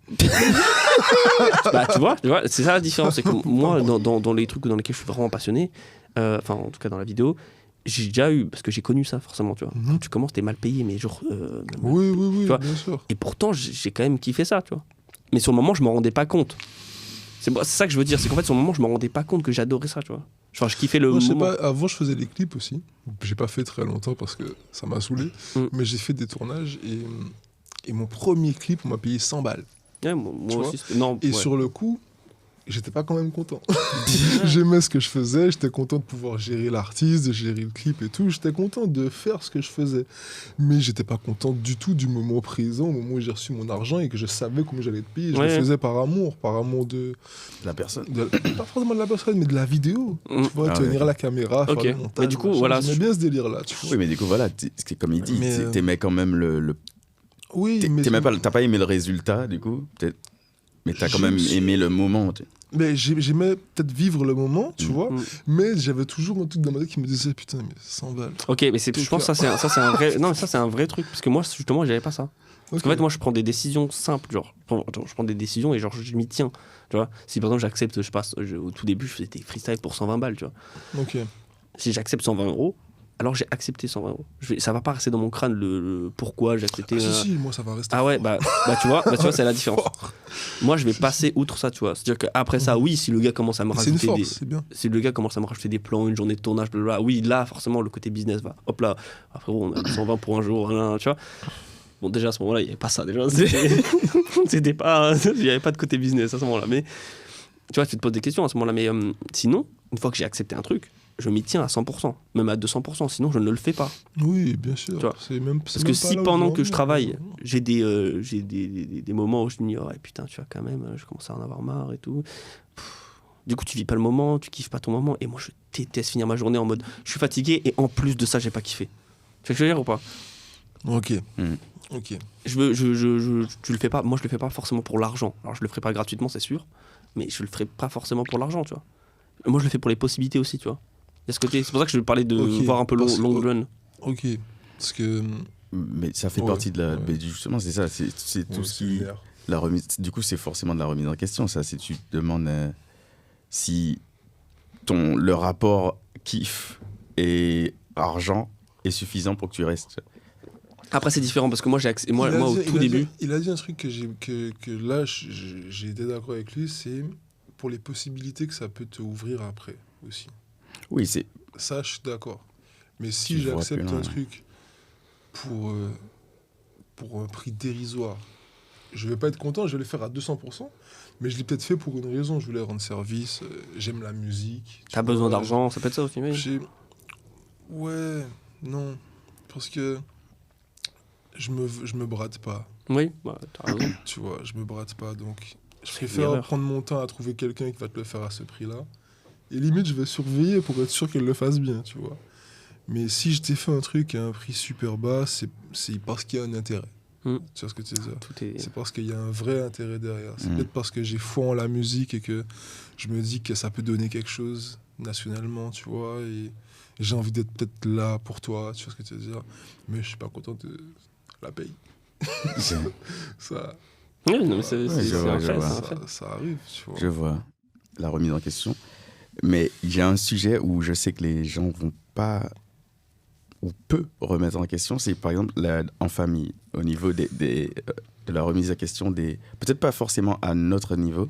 bah, tu vois, c'est ça la différence. C'est que moi, dans les trucs dans lesquels je suis vraiment passionné, enfin, en tout cas dans la vidéo, j'ai déjà eu, parce que j'ai connu ça forcément, tu vois. Mhm. Quand tu commences, t'es mal payé, mais genre. Oui, Tu vois. bien sûr. Et pourtant, j'ai quand même kiffé ça, tu vois. Mais sur le moment, je m'en rendais pas compte. C'est ça que je veux dire, c'est qu'en fait, sur le moment, je me rendais pas compte que j'adorais ça, tu vois. Genre, je kiffais le Moi, je sais moment. pas, avant, je faisais les clips aussi. J'ai pas fait très longtemps parce que ça m'a saoulé. Mais j'ai fait des tournages et mon premier clip, on m'a payé 100 balles. Ouais, moi Tu aussi. Non, Et ouais. sur le coup, j'étais pas quand même content. J'aimais ce que je faisais, j'étais content de pouvoir gérer l'artiste, de gérer le clip et tout. J'étais content de faire ce que je faisais. Mais j'étais pas content du tout du moment présent, au moment où j'ai reçu mon argent et que je savais comment j'allais être payé. Je Ouais. le faisais par amour de, La personne. pas forcément de la personne, mais de la vidéo. Mm. Tu vois, Ah tenir ouais. la caméra, faire Ok. le montage. Mais du coup, machin. voilà, J'aimais bien ce délire-là, tu vois. Oui, mais du coup, voilà. Comme il dit, Mais, t'aimais quand même le. Oui, mais T'as pas aimé le résultat, du coup. Peut-être. Mais t'as quand même aimé le moment. Mais j'aimais peut-être vivre le moment, tu vois, Mm. mais j'avais toujours un truc dans ma tête qui me disait putain, mais 100 balles. Ok, mais je pense que ça c'est un vrai. Non, mais ça c'est un vrai truc parce que moi justement j'avais pas ça. Parce qu'en fait moi je prends des décisions simples, genre je prends des décisions et genre je m'y tiens. Tu vois, si par exemple j'accepte, je sais pas, au tout début je faisais des freestyles pour 120 balles, tu vois. Ok. Si j'accepte 120 euros, alors j'ai accepté 120 euros. Ça va pas rester dans mon crâne le pourquoi j'ai accepté. Ah, si, moi ça va rester. Ah ouais, fort. tu vois, c'est la différence. Fort. Moi je vais passer outre ça, tu vois. C'est-à-dire qu'après ça, oui, si le gars commence à me C'est une rajouter force, des. c'est bien. Si le gars commence à me rajouter des plans, une journée de tournage, blablabla, oui, là, forcément, le côté business va. Hop là, après, on a 120 pour un jour, tu vois. Bon, déjà, à ce moment-là, il n'y avait pas ça, déjà. C'était pas. Il n'y avait pas de côté business à ce moment-là. Mais, tu vois, tu te poses des questions à ce moment-là. Mais sinon, une fois que j'ai accepté un truc, je m'y tiens à 100%, même à 200%, sinon je ne le fais pas. Oui, bien sûr. Tu vois. C'est même, Parce que si pendant que je travaille, j'ai des moments où je me dis, oh, putain, tu vois, quand même, je commence à en avoir marre et tout. Du coup, tu vis pas le moment, tu kiffes pas ton moment. Et moi, je déteste finir ma journée en mode, je suis fatigué et en plus de ça, j'ai pas kiffé. Tu vois ce que je veux dire ou pas? Ok. Mm. Ok. Tu le fais pas. Moi, je le fais pas forcément pour l'argent. Alors, je le ferai pas gratuitement, c'est sûr. Mais je le ferai pas forcément pour l'argent, tu vois. Moi, je le fais pour les possibilités aussi, tu vois. Il y a ce côté. C'est pour ça que je vais parler de Ok, voir un peu parce que- long run. Ok. Parce que. Mais ça fait Ouais, partie de la. ouais. Mais justement, c'est ça. C'est tout ouais, ce c'est qui. le nerf. La remise. Du coup, c'est forcément de la remise en question. Ça, si tu te demandes si le rapport kiff et argent est suffisant pour que tu restes. Après, c'est différent parce que moi, moi, Il a au dit- tout il a début. dit- Il a dit un truc que là, j'ai été d'accord avec lui, c'est pour les possibilités que ça peut te ouvrir après aussi. Oui, c'est. Ça, je suis d'accord. Mais si Tu vois j'accepte plus un loin. truc pour un prix dérisoire, je vais pas être content, je vais le faire à 200%, mais je l'ai peut-être fait pour une raison. Je voulais rendre service, j'aime la musique. tu T'as besoin vois, d'argent, ça peut être ça aussi, oui. Ouais, non. Parce que je me brade pas. Oui, bah, t'as raison. Tu vois, je me brade pas. Donc, je C'est une préfère erreur. prendre mon temps à trouver quelqu'un qui va te le faire à ce prix-là. Et limite, je vais surveiller pour être sûr qu'elle le fasse bien, tu vois. Mais si je t'ai fait un truc à un prix super bas, c'est parce qu'il y a un intérêt. Mm. Tu vois ce que tu veux dire? Tout est. C'est parce qu'il y a un vrai intérêt derrière. C'est Mm. peut-être parce que j'ai foi en la musique et que je me dis que ça peut donner quelque chose nationalement, tu vois. Et j'ai envie d'être peut-être là pour toi, tu vois ce que tu veux dire. Mais je suis pas content de la paye. c'est- Ça, Oui, non, mais c'est Ouais, je c'est vois, un je fait, vois. c'est un fait. ça arrive, tu vois. Je vois la remise en question. Mais il y a un sujet où je sais que les gens vont pas ou peu remettre en question, c'est par exemple en famille, au niveau de la remise en question des... Peut-être pas forcément à notre niveau,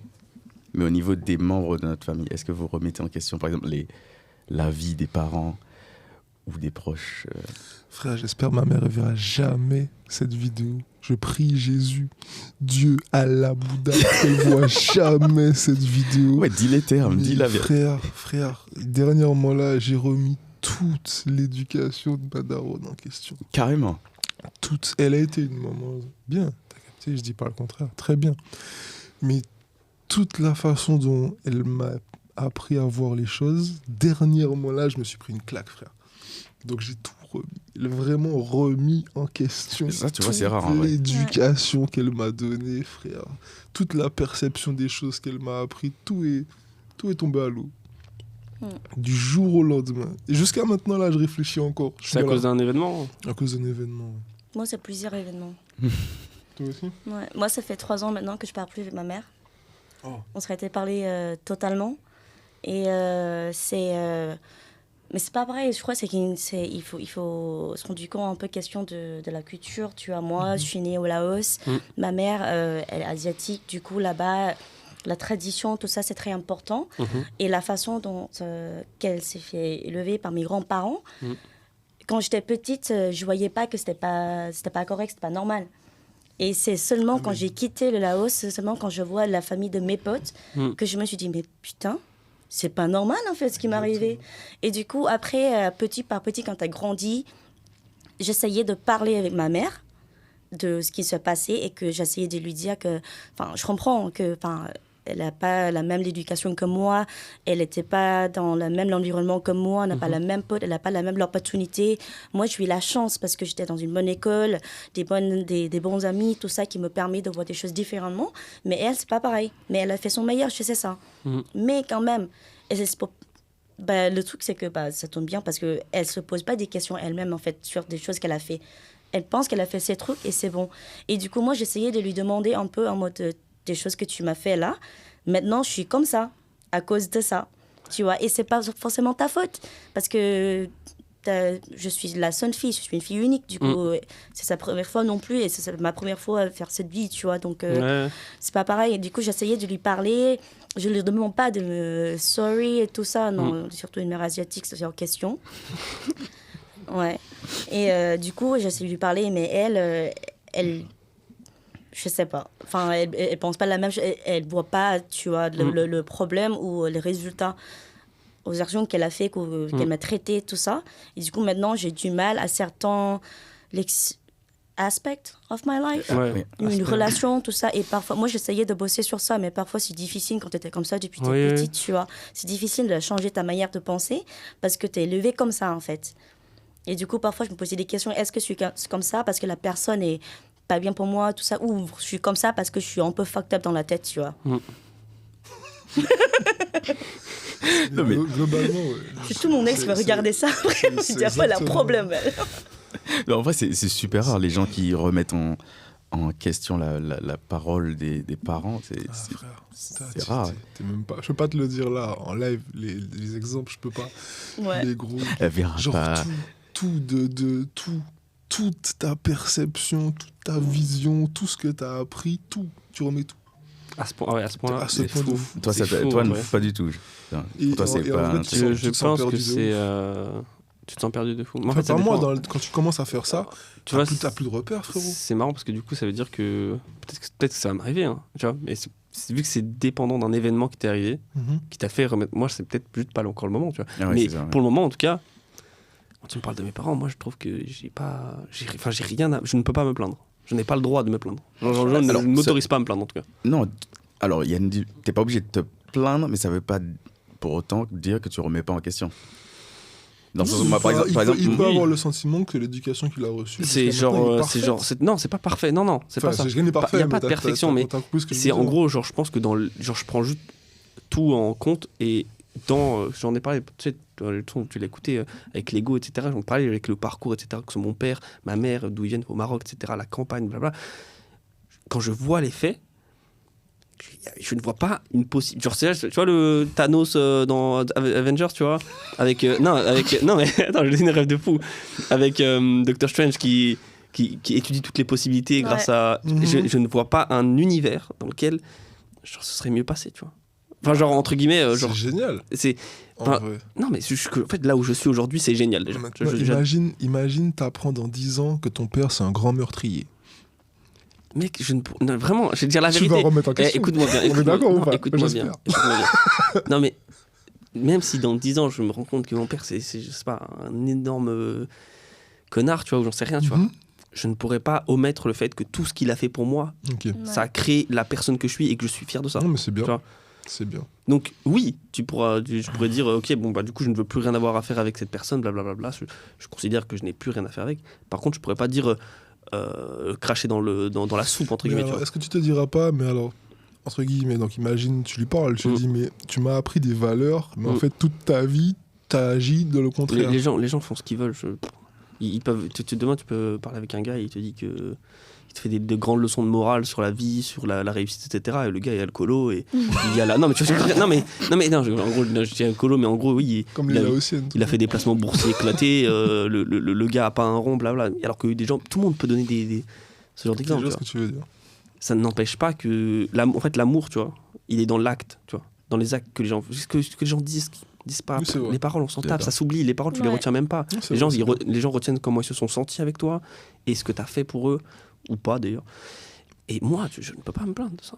mais au niveau des membres de notre famille. Est-ce que vous remettez en question, par exemple, la vie des parents ou des proches Frère, j'espère ma mère ne verra jamais cette vidéo. Je prie Jésus, Dieu, Allah, Bouddha, qu'elle voit jamais cette vidéo. Ouais, dis les termes, Mais dis la vérité. frère, dernièrement là, j'ai remis toute l'éducation de ma daronne en question. Carrément. Toute. Elle a été une maman bien, t'as capté, je dis pas le contraire, très bien. Mais toute la façon dont elle m'a appris à voir les choses, dernièrement là, je me suis pris une claque, frère. Donc j'ai tout remis, vraiment remis en question. Ça, tu vois, c'est toute rare, en vrai. l'éducation qu'elle m'a donnée, frère. Toute la perception des choses qu'elle m'a appris, tout est tombé à l'eau. Du jour au lendemain. Et jusqu'à maintenant, là, je réfléchis encore. Je suis C'est à dans cause la- d'un événement. à cause d'un événement. ouais. Moi, c'est plusieurs événements. Toi aussi? Ouais. Moi, ça fait 3 ans maintenant que je parle plus avec ma mère. Oh. On s'est arrêté de parler totalement. Et mais c'est pas pareil, je crois il faut se rendre compte un peu question de la culture. Tu vois, moi, je suis née au Laos. Ma mère, elle est asiatique. Du coup, là-bas, la tradition, tout ça, c'est très important. Et la façon dont qu'elle s'est fait élever par mes grands-parents, quand j'étais petite, je voyais pas que c'était pas correct, c'était pas normal. Et c'est seulement quand j'ai quitté le Laos, c'est seulement quand je vois la famille de mes potes, que je me suis dit, mais putain, c'est pas normal en fait ce qui m'est arrivé. Et du coup, après, petit par petit, quand tu as grandi, j'essayais de parler avec ma mère de ce qui se passait et que j'essayais de lui dire que, enfin, je comprends que, enfin, elle a pas la même éducation que moi, elle n'était pas dans le même environnement que moi, elle n'a pas la même pote, elle n'a pas la même opportunité. Moi, j'ai eu la chance parce que j'étais dans une bonne école, des bons amis, tout ça qui me permet de voir des choses différemment. Mais elle, c'est pas pareil. Mais elle a fait son meilleur, je sais ça. Mais quand même, le truc, c'est que ça tombe bien parce qu'elle ne se pose pas des questions elle-même, en fait, sur des choses qu'elle a fait. Elle pense qu'elle a fait ses trucs et c'est bon. Et du coup, moi, j'essayais de lui demander un peu en mode des choses que tu m'as fait là. Maintenant, je suis comme ça à cause de ça. Tu vois, et c'est pas forcément ta faute parce que je suis la seule fille, je suis une fille unique. Du coup, c'est sa première fois non plus et c'est ma première fois à faire cette vie, tu vois. Donc, c'est pas pareil. Et du coup, j'essayais de lui parler. Je ne lui demande pas de me sorry et tout ça. Non, surtout une mère asiatique, c'est en question. Ouais. Et du coup, j'essaie de lui parler, mais elle je sais pas. Enfin, elle pense pas la même chose. Elle voit pas, tu vois, le problème ou les résultats aux actions qu'elle a fait, qu'elle m'a traité, tout ça. Et du coup, maintenant, j'ai du mal à certains aspects of my life. Une relation, tout ça. Et parfois, moi, j'essayais de bosser sur ça, mais parfois, c'est difficile quand tu étais comme ça depuis toute petite, tu vois. C'est difficile de changer ta manière de penser parce que tu es élevé comme ça, en fait. Et du coup, parfois, je me posais des questions. Est-ce que je suis comme ça parce que la personne est pas bien pour moi, tout ça, ou je suis comme ça parce que je suis un peu fucked up dans la tête, tu vois. Non, mais globalement, tout mon ex me regardait ça, après, je me dis, pas le problème, elle. Mais en vrai, c'est super rare, les gens qui remettent en question la parole des parents. C'est rare. Même pas, je peux pas te le dire là, en live, les exemples, je peux pas. Les gros. Elle verra genre pas. Toute ta perception, toute ta vision, tout ce que tu as appris, tout, tu remets tout. À ce point-là, c'est fou. Toi, non, pas du tout. Pour toi, c'est pas un truc. Je pense que c'est... Tu te sens perdu de fou. Moi, en fait, quand tu commences à faire ça, tu t'as plus de repères, frérot. C'est marrant parce que du coup, ça veut dire que... Peut-être que ça va m'arriver, hein, tu vois, mais vu que c'est dépendant d'un événement qui t'est arrivé, qui t'a fait remettre... Moi, c'est peut-être juste pas encore le moment, tu vois. Mais pour le moment, en tout cas... Quand tu me parles de mes parents, moi je trouve que j'ai rien à... Je ne peux pas me plaindre. Je n'ai pas le droit de me plaindre. Je ne m'autorise pas à me plaindre en tout cas. Non, alors t'es pas obligé de te plaindre, mais ça veut pas pour autant dire que tu remets pas en question. Dans ce sens, par exemple, il peut avoir le sentiment que l'éducation qu'il a reçue, non, c'est pas parfait. Non, c'est pas ça. Il n'y a pas de perfection, mais c'est en gros, genre je pense que je prends juste tout en compte et j'en ai parlé, tu sais, le son tu l'as écouté avec l'ego, etc. J'en parlais avec le parcours, etc. Que sont mon père, ma mère, d'où ils viennent au Maroc, etc. La campagne, blablabla. Quand je vois les faits, je ne vois pas une possible. Genre, tu vois le Thanos dans Avengers, tu vois, avec non mais attends, je dis une rêve de fou avec Doctor Strange qui étudie toutes les possibilités grâce à. Je ne vois pas un univers dans lequel genre ce serait mieux passé, tu vois. Enfin, genre, entre guillemets... c'est génial. Non, mais en fait, là où je suis aujourd'hui, c'est génial, déjà. Imagine t'apprends dans 10 ans que ton père, c'est un grand meurtrier. Mec, vraiment, je vais te dire la vérité. Tu vas remettre en question. Écoute-moi bien. On est d'accord ou pas? Écoute-moi bien. Non, mais même si dans 10 ans, je me rends compte que mon père, c'est je sais pas, un énorme connard, tu vois, ou j'en sais rien, tu vois. Je ne pourrais pas omettre le fait que tout ce qu'il a fait pour moi, ça a créé la personne que je suis et que je suis fier de ça. Non, mais c'est bien. C'est bien. Donc oui, je pourrais dire ok, bon bah du coup je ne veux plus rien avoir à faire avec cette personne, blablabla. Je considère que je n'ai plus rien à faire avec. Par contre, je pourrais pas dire cracher dans la soupe entre guillemets. Est-ce que tu te diras pas, mais alors entre guillemets, donc imagine, tu lui parles, tu lui dis mais tu m'as appris des valeurs, mais en fait toute ta vie t'as agi de le contraire. Les gens font ce qu'ils veulent. Ils peuvent. Demain tu peux parler avec un gars et il te dit que il te fait de grandes leçons de morale sur la vie, sur la réussite, etc. Et le gars est alcoolo et il y a là. Non mais tu vois, en gros, je dis alcoolo, mais en gros oui. Comme les Laotiennes. Il a fait des placements boursiers éclatés. Le gars a pas un rond, blabla. Alors que tout le monde peut donner ce genre d'exemple. Je vois ce que tu veux dire. Ça n'empêche pas que en fait l'amour, tu vois, il est dans l'acte, tu vois, dans les actes que les gens disent pas. Oui, les paroles, on s'en tape, ça s'oublie. Les paroles, tu les retiens même pas. Les gens retiennent comment ils se sont sentis avec toi et ce que tu as fait pour eux. Ou pas d'ailleurs. Et moi, je ne peux pas me plaindre de ça.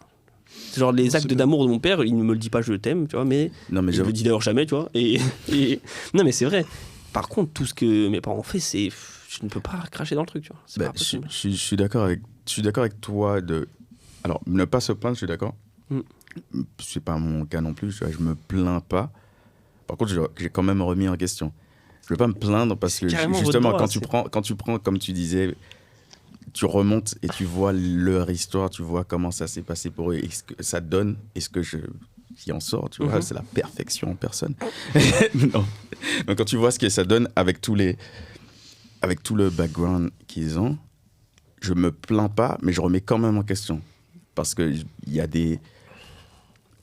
Genre les actes d'amour de mon père, il ne me le dit pas je t'aime, tu vois, mais il me le dit d'ailleurs jamais, tu vois. Et non mais c'est vrai. Par contre, tout ce que mes parents ont fait, je ne peux pas cracher dans le truc, tu vois. Je suis d'accord avec toi Alors ne pas se plaindre, je suis d'accord. C'est pas mon cas non plus, je me plains pas. Par contre, j'ai quand même remis en question. Je ne vais pas me plaindre parce que Carrément justement, votre droit, quand tu prends, comme tu disais, tu remontes et tu vois leur histoire, tu vois comment ça s'est passé pour eux, et ce que ça donne, et ce que qui en sort, tu vois, c'est la perfection en personne. Non. Donc quand tu vois ce que ça donne avec tout le background qu'ils ont, je me plains pas, mais je remets quand même en question. Parce que il y a des...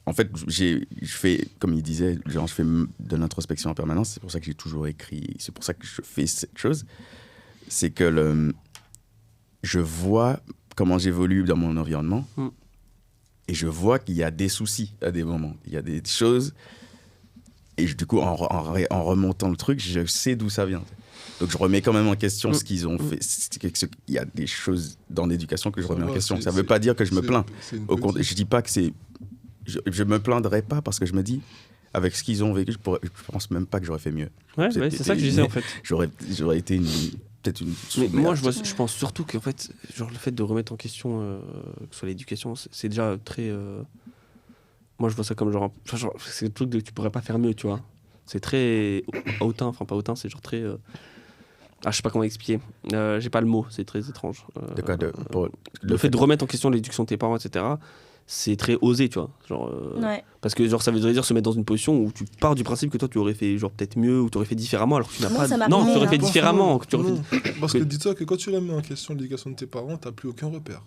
En fait, je fais, comme il disait, genre, je fais de l'introspection en permanence. C'est pour ça que j'ai toujours écrit. C'est pour ça que je fais cette chose. C'est que je vois comment j'évolue dans mon environnement. Et je vois qu'il y a des soucis à des moments. Il y a des choses. Et du coup, en remontant le truc, je sais d'où ça vient. Donc, je remets quand même en question ce qu'ils ont fait. Il y a des choses dans l'éducation que je remets en question. Ça ne veut pas dire que je me plains. Au contraire, je ne dis pas que c'est... Je me plaindrais pas parce que je me dis, avec ce qu'ils ont vécu, je pense même pas que j'aurais fait mieux. Ouais, c'est ça que je disais en fait. J'aurais été peut-être une. Mais moi, je pense surtout qu'en fait, genre le fait de remettre en question, que ce soit l'éducation, c'est déjà très. Moi, je vois ça comme genre c'est le truc que tu pourrais pas faire mieux, tu vois. C'est très hautain, enfin pas hautain, c'est genre très. Je sais pas comment expliquer. J'ai pas le mot, c'est très étrange. Le fait de remettre en question l'éducation de tes parents, etc. C'est très osé, tu vois, genre parce que genre ça veut dire se mettre dans une position où tu pars du principe que toi tu aurais fait genre peut-être mieux ou tu aurais fait différemment alors que tu n'as pas tu aurais fait différemment parce que dis-toi que quand tu remets en question l'éducation de tes parents, t'as plus aucun repère.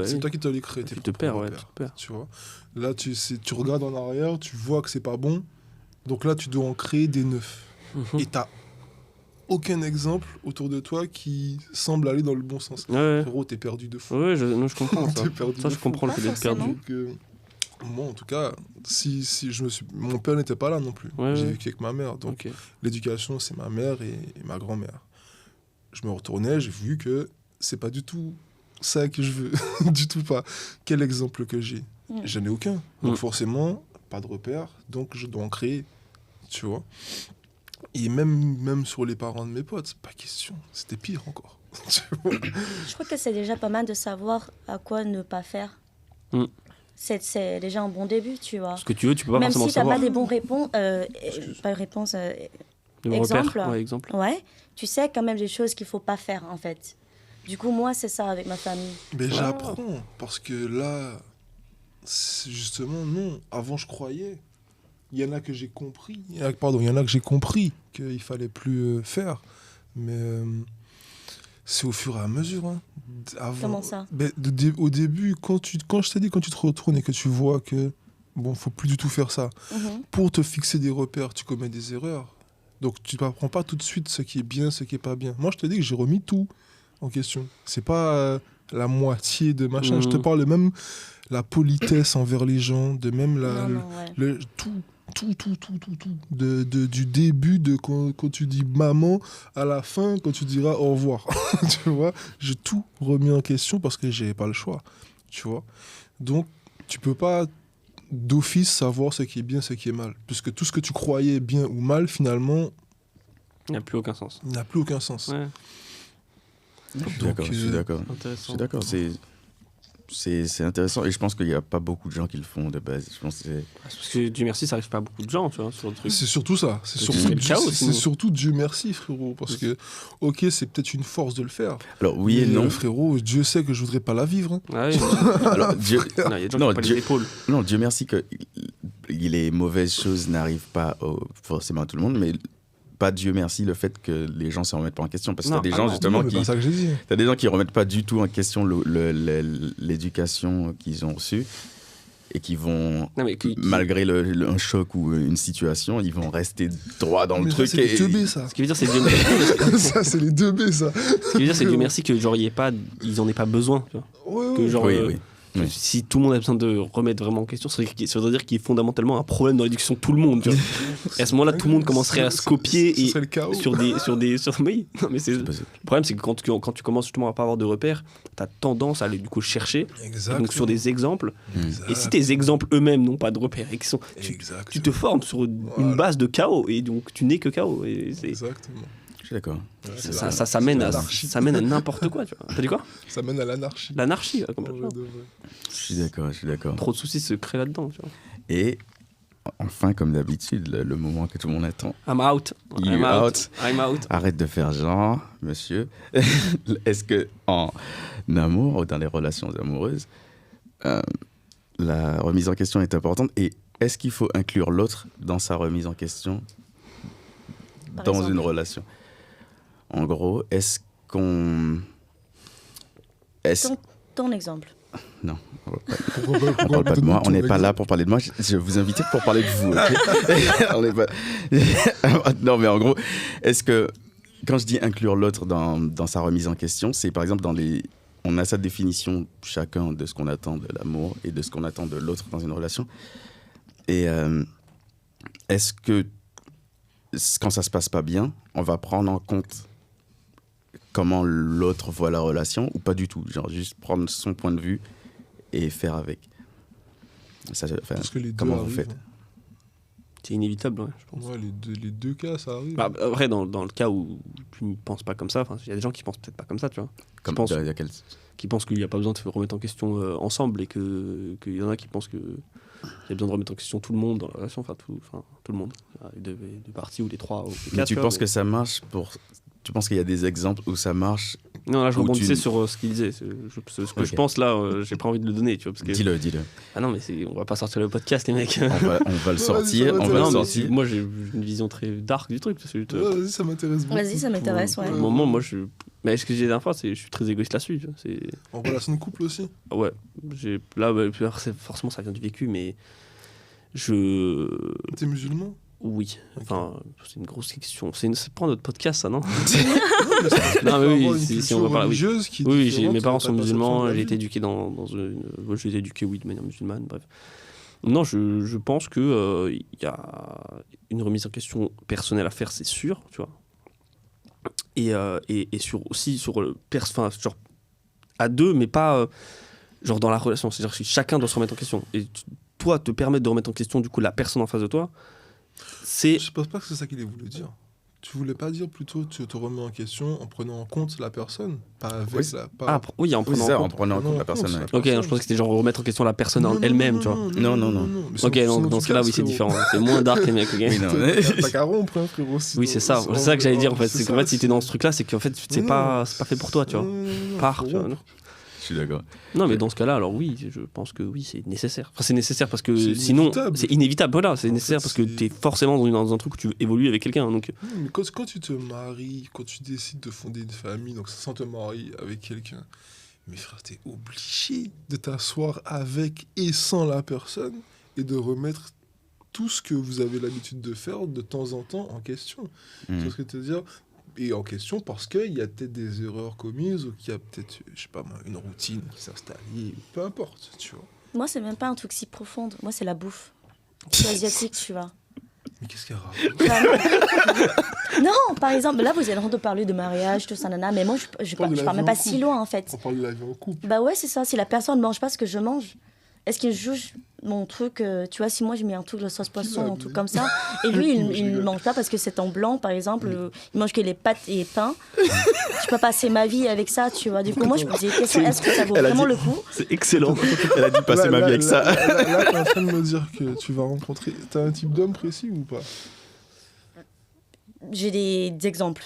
C'est toi qui t'as créé tes propres repères, tu vois. Là tu regardes en arrière, tu vois que c'est pas bon, donc là tu dois en créer des neufs. Et t'as aucun exemple autour de toi qui semble aller dans le bon sens. Frérot, t'es perdu de fou. Je comprends ça. Je comprends le fait d'être perdu. Moi, en tout cas, si mon père n'était pas là non plus. J'ai vécu avec ma mère. Donc, l'éducation, c'est ma mère et ma grand-mère. Je me retournais, j'ai vu que c'est pas du tout ça que je veux. Du tout pas. Quel exemple que j'ai ? J'en ai aucun. Donc, forcément, pas de repère. Donc, je dois en créer. Tu vois ? Et même sur les parents de mes potes, pas question. C'était pire encore. Je crois que c'est déjà pas mal de savoir à quoi ne pas faire. C'est déjà un bon début, tu vois. Ce que tu veux, tu peux pas même forcément savoir. Même si t'as pas des bons exemples. Ouais, tu sais quand même des choses qu'il faut pas faire, en fait. Du coup, moi, c'est ça avec ma famille. Mais j'apprends, parce que là, justement, non. Avant, je croyais. Il y en a que j'ai compris. Il y en a que j'ai compris qu'il fallait plus faire. Mais c'est au fur et à mesure. Hein. Comment ça ? Au début, quand je t'ai dit, quand tu te retournes et que tu vois que bon, faut plus du tout faire ça. Pour te fixer des repères, tu commets des erreurs. Donc tu n'apprends pas tout de suite ce qui est bien, ce qui est pas bien. Moi, je te dis que j'ai remis tout en question. C'est pas la moitié de machin. Je te parle même la politesse envers les gens, de même tout. Du début, quand tu dis maman, à la fin, quand tu diras au revoir. Tu vois, j'ai tout remis en question parce que j'avais pas le choix. Tu vois, donc tu peux pas d'office savoir ce qui est bien, ce qui est mal, puisque tout ce que tu croyais bien ou mal, finalement, il n'a plus aucun sens. Ouais. Je suis d'accord. C'est intéressant et je pense qu'il n'y a pas beaucoup de gens qui le font de base. Je pense que parce que Dieu merci, ça n'arrive pas à beaucoup de gens, tu vois, sur le truc. C'est surtout ça. C'est surtout Dieu merci, frérot. Parce que, ok, c'est peut-être une force de le faire. Alors, oui et non. Frérot, Dieu sait que je ne voudrais pas la vivre. Hein. Ah oui, alors, Dieu... il y a des gens qui n'ont pas les épaules. Non, Dieu merci que les mauvaises choses n'arrivent pas forcément à tout le monde, mais pas Dieu merci le fait que les gens ne se remettent pas en question, parce que t'as des gens justement t'as des gens qui remettent pas du tout en question l'éducation qu'ils ont reçue et qui vont malgré un choc ou une situation, ils vont rester droit dans le truc. C'est les 2B, ça. Ce qui veut dire c'est Dieu merci. Ça c'est les 2B, ça. Ce qui veut dire c'est Dieu merci que genre ils en aient pas besoin, tu vois. Que genre oui. Si tout le monde a besoin de remettre vraiment en question, ça veut dire qu'il y a fondamentalement un problème dans l'éducation de tout le monde. Tu vois. Et à ce moment-là, tout le monde commencerait à se copier et sur des. Oui, non, mais le problème, c'est que quand tu commences justement à pas avoir de repères, tu as tendance à aller du coup chercher donc sur des exemples. Et si tes exemples eux-mêmes n'ont pas de repères et tu te formes sur une base de chaos et donc tu n'es que chaos. Exactement. suis d'accord. Ouais, C'est Ça mène à n'importe quoi, tu vois. T'as dit quoi? Ça mène à l'anarchie. L'anarchie, ouais, En complètement. vrai de vrai. Je suis d'accord. Trop de soucis se créent là-dedans, tu vois. Et enfin, comme d'habitude, le moment que tout le monde attend. I'm out. You out. I'm out. Arrête de faire genre, monsieur. Est-ce que en amour ou dans les relations amoureuses, la remise en question est importante et est-ce qu'il faut inclure l'autre dans sa remise en question Par dans exemple. une relation? En gros, est-ce qu'on... Est-ce... Ton exemple. Non, on parle pas de moi. On n'est pas là pour parler de moi. Je vous invitais pour parler de vous. Ok. On n'est pas... Non, mais en gros, est-ce que quand je dis inclure l'autre dans sa remise en question, c'est par exemple dans les... On a sa définition chacun de ce qu'on attend de l'amour et de ce qu'on attend de l'autre dans une relation. Et est-ce que quand ça se passe pas bien, on va prendre en compte comment l'autre voit la relation ou pas du tout, genre juste prendre son point de vue et faire avec. Ça, enfin, Parce que les deux comment vous arrivent, faites? C'est inévitable, ouais, je pense. Ouais, les deux cas, ça arrive. Bah, après, dans le cas où tu ne penses pas comme ça, il y a des gens qui pensent peut-être pas comme ça, tu vois. Comme pense- il y a quel... Qui pensent qu'il n'y a pas besoin de se remettre en question ensemble et qu'il y en a qui pensent qu'il y a besoin de remettre en question tout le monde dans la relation, tout le monde. Les deux parties ou les trois. Ou les Mais quatre, tu vois, penses que ça marche pour... Tu penses qu'il y a des exemples où ça marche? Non, là, je Ou rebondissais tu- sur ce qu'il disait. Ce que Ok. je pense, là, j'ai pas envie de le donner, tu vois. Parce que... Dis-le. Ah non, mais on va pas sortir le podcast, les mecs. On va le sortir. vas-y, On ça va va, le ça va. sortir. Moi, j'ai une vision très dark du truc. C'est juste, Ouais, vas-y, ça m'intéresse beaucoup. Vas-y, ça m'intéresse, ouais. au moment, moi, mais ce que j'ai dit la dernière fois, c'est que je suis très égoïste là-dessus. Tu vois. En relation de couple aussi. Ouais, là, forcément, ça vient du vécu, mais T'es musulman? oui, enfin, c'est une grosse question. C'est pas notre podcast, ça, non? Non, mais oui, si on va parler, oui. religieuse qui est Oui, différente mes parents de ta sont perception musulmans, de la j'ai vie. été éduqué j'ai été éduqué, oui, de manière musulmane, bref. Non, je pense que y a une remise en question personnelle à faire, c'est sûr, tu vois. Et aussi sur le genre à deux, mais pas genre dans la relation. C'est-à-dire que chacun doit se remettre en question. Et toi, te permettre de remettre en question du coup la personne en face de toi, c'est Je pense pas que c'est ça qu'il voulu dire. Tu voulais pas dire plutôt tu te remets en question en prenant en compte la personne, pas avec Oui, la. oui, en Oui, prenant c'est ça, en en compte. prenant en compte la personne. ouais. Ok, non, je pensais que c'était genre remettre en question la personne en elle-même, tu vois. Non. Mais Ok, sinon, donc dans tu ce cas-là, oui, casses, c'est frérot. différent. C'est moins dark, les mecs, ok. Oui, non. T'as qu'à rompre, hein, frérot. Oui, c'est ça. C'est ça que j'allais dire, en fait. C'est qu'en fait, si t'es dans ce truc-là, c'est qu'en fait, c'est pas fait pour toi, tu vois. Pars, tu vois. non. Je suis d'accord. Non, mais dans ce cas-là, alors oui, je pense que oui, c'est nécessaire. Enfin, c'est nécessaire parce que C'est sinon, inévitable. c'est inévitable. Voilà, c'est En nécessaire fait, parce que c'est- t'es forcément dans un truc où tu veux évoluer avec quelqu'un. Donc, Non, mais quand tu te maries, quand tu décides de fonder une famille, donc sans te marier avec quelqu'un, mais frère, t'es obligé de t'asseoir avec et sans la personne et de remettre tout ce que vous avez l'habitude de faire de temps en temps en question. Tu vois ce que je veux dire? Et en question parce qu'il y a peut-être des erreurs commises ou qu'il y a peut-être, je sais pas moi, une routine qui s'est installée, peu importe, tu vois. Moi, c'est même pas un truc si profond. Moi, c'est la bouffe. Je suis asiatique, tu vois. Mais qu'est-ce qu'il y a Non, par exemple, là, vous êtes en train de parler de mariage, tout ça, nana, mais moi, je parle de pars la même vie pas en si couple. loin, en fait. On parle de la vie en couple. Bah ouais, c'est ça. Si la personne ne mange pas ce que je mange, est-ce qu'il juge mon truc tu vois, si moi, je mets un truc de sauce poisson, un truc comme ça, et lui, Je il ne rigole. mange pas parce que c'est en blanc, par exemple, il mange que les pâtes et pain, je peux passer ma vie avec ça, tu vois. Du coup, moi, je me dis, est-ce que ça vaut Elle a vraiment dit- le coup? c'est excellent. Elle a dit passer ma vie avec ça. Là, t'es en train de me dire que tu vas rencontrer. T'as un type d'homme précis ou pas? J'ai des exemples.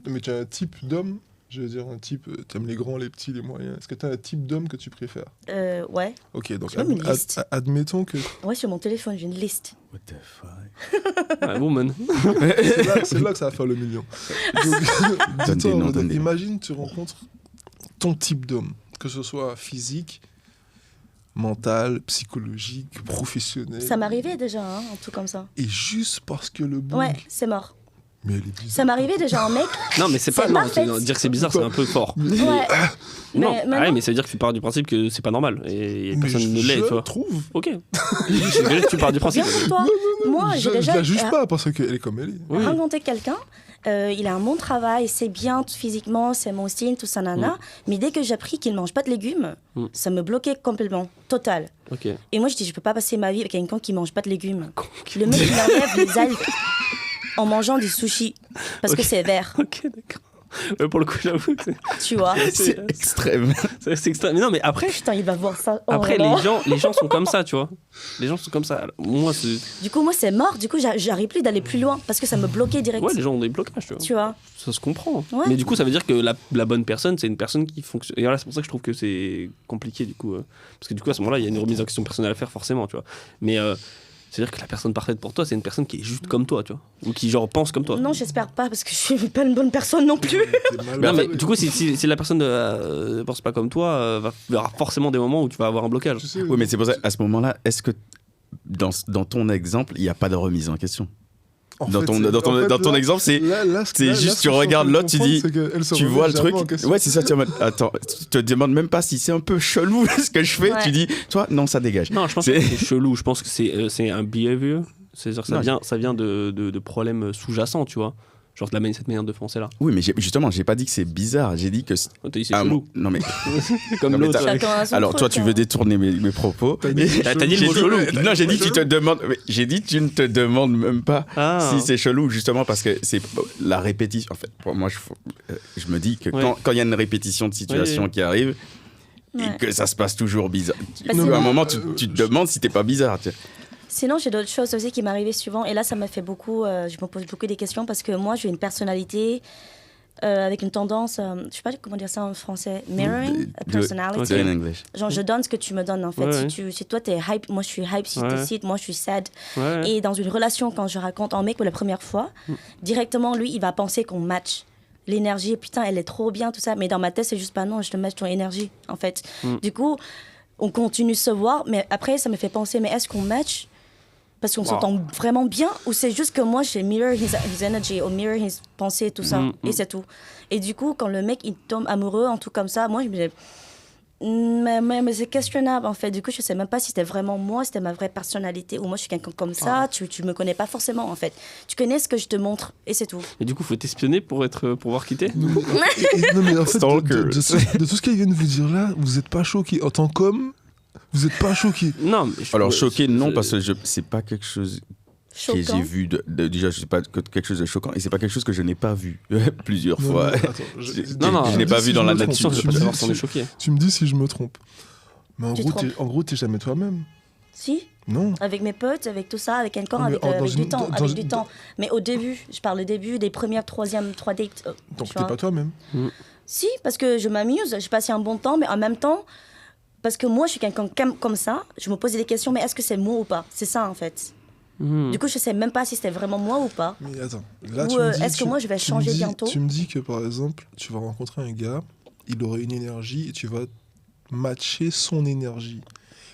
Mais tu as un type d'homme? Je veux dire, un type. T'aimes les grands, les petits, les moyens. Est-ce que t'as un type d'homme que tu préfères? Ouais. Ok, donc J'ai même une liste. admettons que. Ouais, sur mon téléphone, j'ai une liste. What the fuck? Ouais, woman. C'est là que ça va faire le million. Donc, Donne dis-toi, des noms, Rodolphe, donne des noms. imagine, tu rencontres ton type d'homme, que ce soit physique, mental, psychologique, professionnel. Ça m'arrivait déjà, hein, un truc comme ça. Et juste parce que le boug. Ouais, c'est mort. Mais elle est bizarre. Ça m'arrivait déjà un mec. Non, mais c'est pas. C'est Non, pas fait. dire que c'est bizarre, c'est un peu fort. Ouais. Non, Mais ouais, mais ça veut dire que tu pars du principe que c'est pas normal. Et Mais personne ne l'est, tu je vois. trouve. Ok. Tu pars du principe. Bien pour toi. Moi, j'ai Je déjà la juge pas parce qu'elle est comme elle est. Oui. rencontré quelqu'un. Il a un bon travail, c'est bien physiquement, c'est mon style, tout ça, nana. Mais dès que j'ai appris qu'il mange pas de légumes, ça me bloquait complètement, total. Ok. Et moi, je dis, je peux pas passer ma vie avec quelqu'un qui mange pas de légumes. Le mec, il enlève les algues. en mangeant du sushi parce que c'est vert, Ok, d'accord. Ouais, pour le coup, j'avoue, tu vois. C'est extrême. c'est extrême. Mais non, mais après, Putain, il va voir ça. Oh après là là. les gens sont comme ça, tu vois. Les gens sont comme ça. Alors, moi, c'est... Du coup, moi, c'est mort. Du coup, j'arrive plus d'aller plus loin parce que ça me bloquait direct. Ouais, les gens ont des blocages, tu vois. Tu vois. Ça se comprend. Ouais. Mais du coup, ça veut dire que la bonne personne, c'est une personne qui fonctionne. Et voilà, c'est pour ça que je trouve que c'est compliqué, du coup. Parce que du coup, à ce moment-là, il y a une remise en question personnelle à faire, forcément, tu vois. Mais c'est-à-dire que la personne parfaite pour toi, c'est une personne qui est juste comme toi, tu vois. Ou qui, genre, pense comme toi. Non, j'espère pas parce que je suis pas une bonne personne non plus. Non, mais du coup, si la personne ne pense pas comme toi, il y aura forcément des moments où tu vas avoir un blocage. Tu sais, Oui, mais c'est pour ça, à ce moment-là, est-ce que dans ton exemple, il n'y a pas de remise en question? en Dans fait, ton là, exemple, c'est là, juste, ce tu que je suis en regardes train de l'autre, tu dis, comprendre, c'est qu'elle se tu remet vois le jamais truc. en question. Ouais, c'est ça, tu es en mode, attends, tu te demandes même pas si c'est un peu chelou ce que je fais. Ouais. Tu dis, toi, non, ça dégage. Non, je pense C'est- que c'est chelou. Je pense que c'est un behavior. C'est-à-dire que Non. ça vient de problèmes sous-jacents, tu vois. Genre de cette manière de penser là. Oui, mais justement, j'ai pas dit que c'est bizarre. J'ai dit que. Oh, t'as dit c'est Ah, chelou. non, mais. Comme non, mais l'autre. t'as- avec- Chacun a son Alors, truc, toi, tu hein. veux détourner mes propos. T'as dit T'as dit le mot J'ai chelou. Non, j'ai dit, tu te demandes. Mais j'ai dit, tu ne te demandes même pas Ah. si c'est chelou, justement parce que c'est la répétition. En fait, pour moi, je me dis que Ouais. quand il y a une répétition de situation Ouais. qui arrive Ouais. et que ça se passe toujours bizarre, Bah, à sinon- un moment, tu te demandes si t'es pas bizarre. Tu sais. Sinon, j'ai d'autres choses aussi qui m'arrivaient souvent. Et là, ça m'a fait beaucoup. Je me pose beaucoup des questions parce que moi, j'ai une personnalité avec une tendance. Je sais pas comment dire ça en français. Mirroring a Do it personality. in English. Genre, je donne ce que tu me donnes en fait. Ouais, Si toi, t'es hype, moi, je suis hype. Si Ouais. tu cites, moi, je suis sad. Ouais. Et dans une relation, quand je raconte en mec pour la première fois, directement, lui, il va penser qu'on match. L'énergie, putain, elle est trop bien, tout ça. Mais dans ma tête, c'est juste pas non, je te match ton énergie, en fait. Du coup, on continue de se voir, mais après, ça me fait penser, mais est-ce qu'on match parce qu'on s'entend vraiment bien ou c'est juste que moi, je mirror his energy ou mirror his pensée, tout ça, et c'est tout. Et du coup, quand le mec, il tombe amoureux, en tout comme ça, moi, je me dis... Mais c'est questionnable en fait. Du coup, je sais même pas si c'était vraiment moi, c'était ma vraie personnalité ou moi je suis quelqu'un comme ça. Tu me connais pas forcément en fait. Tu connais ce que je te montre et c'est tout. Et du coup, faut t'espionner pour voir qui t'es. Non, mais en fait, Stalker. de tout ce qu'elle vient de vous dire là, vous êtes pas choqué. En tant qu'homme, vous êtes pas choqué. Non, mais Alors, choqué, non, parce que c'est pas quelque chose que Choquant. j'ai vu. Déjà, je sais pas quelque chose de choquant et c'est pas quelque chose que je n'ai pas vu plusieurs Non, fois. mais attends, Je n'ai pas vu dans la la nature. question, c'est Tu pas me savoir dis si on est si- choqué. Tu me dis si je me trompe. Mais Tu te en gros, t'es jamais toi-même. Si, Non. avec mes potes, avec tout ça, avec quelqu'un, Non, mais avec, dans avec une- du temps, dans- avec dans- du temps. Mais au début, je parle au début des premières, troisième, 3 dates. Donc tu t'es vois. pas toi-même. Si, parce que je m'amuse, je passe un bon temps, mais en même temps, parce que moi, je suis quelqu'un comme ça, je me posais des questions, mais est-ce que c'est moi ou pas? C'est ça, en fait. Du coup, je sais même pas si c'était vraiment moi ou pas. Mais attends. Là, Ou, tu me dis, est-ce que moi, je vais tu me changer dis- bientôt? Tu me dis que par exemple, tu vas rencontrer un gars, il aurait une énergie et tu vas matcher son énergie.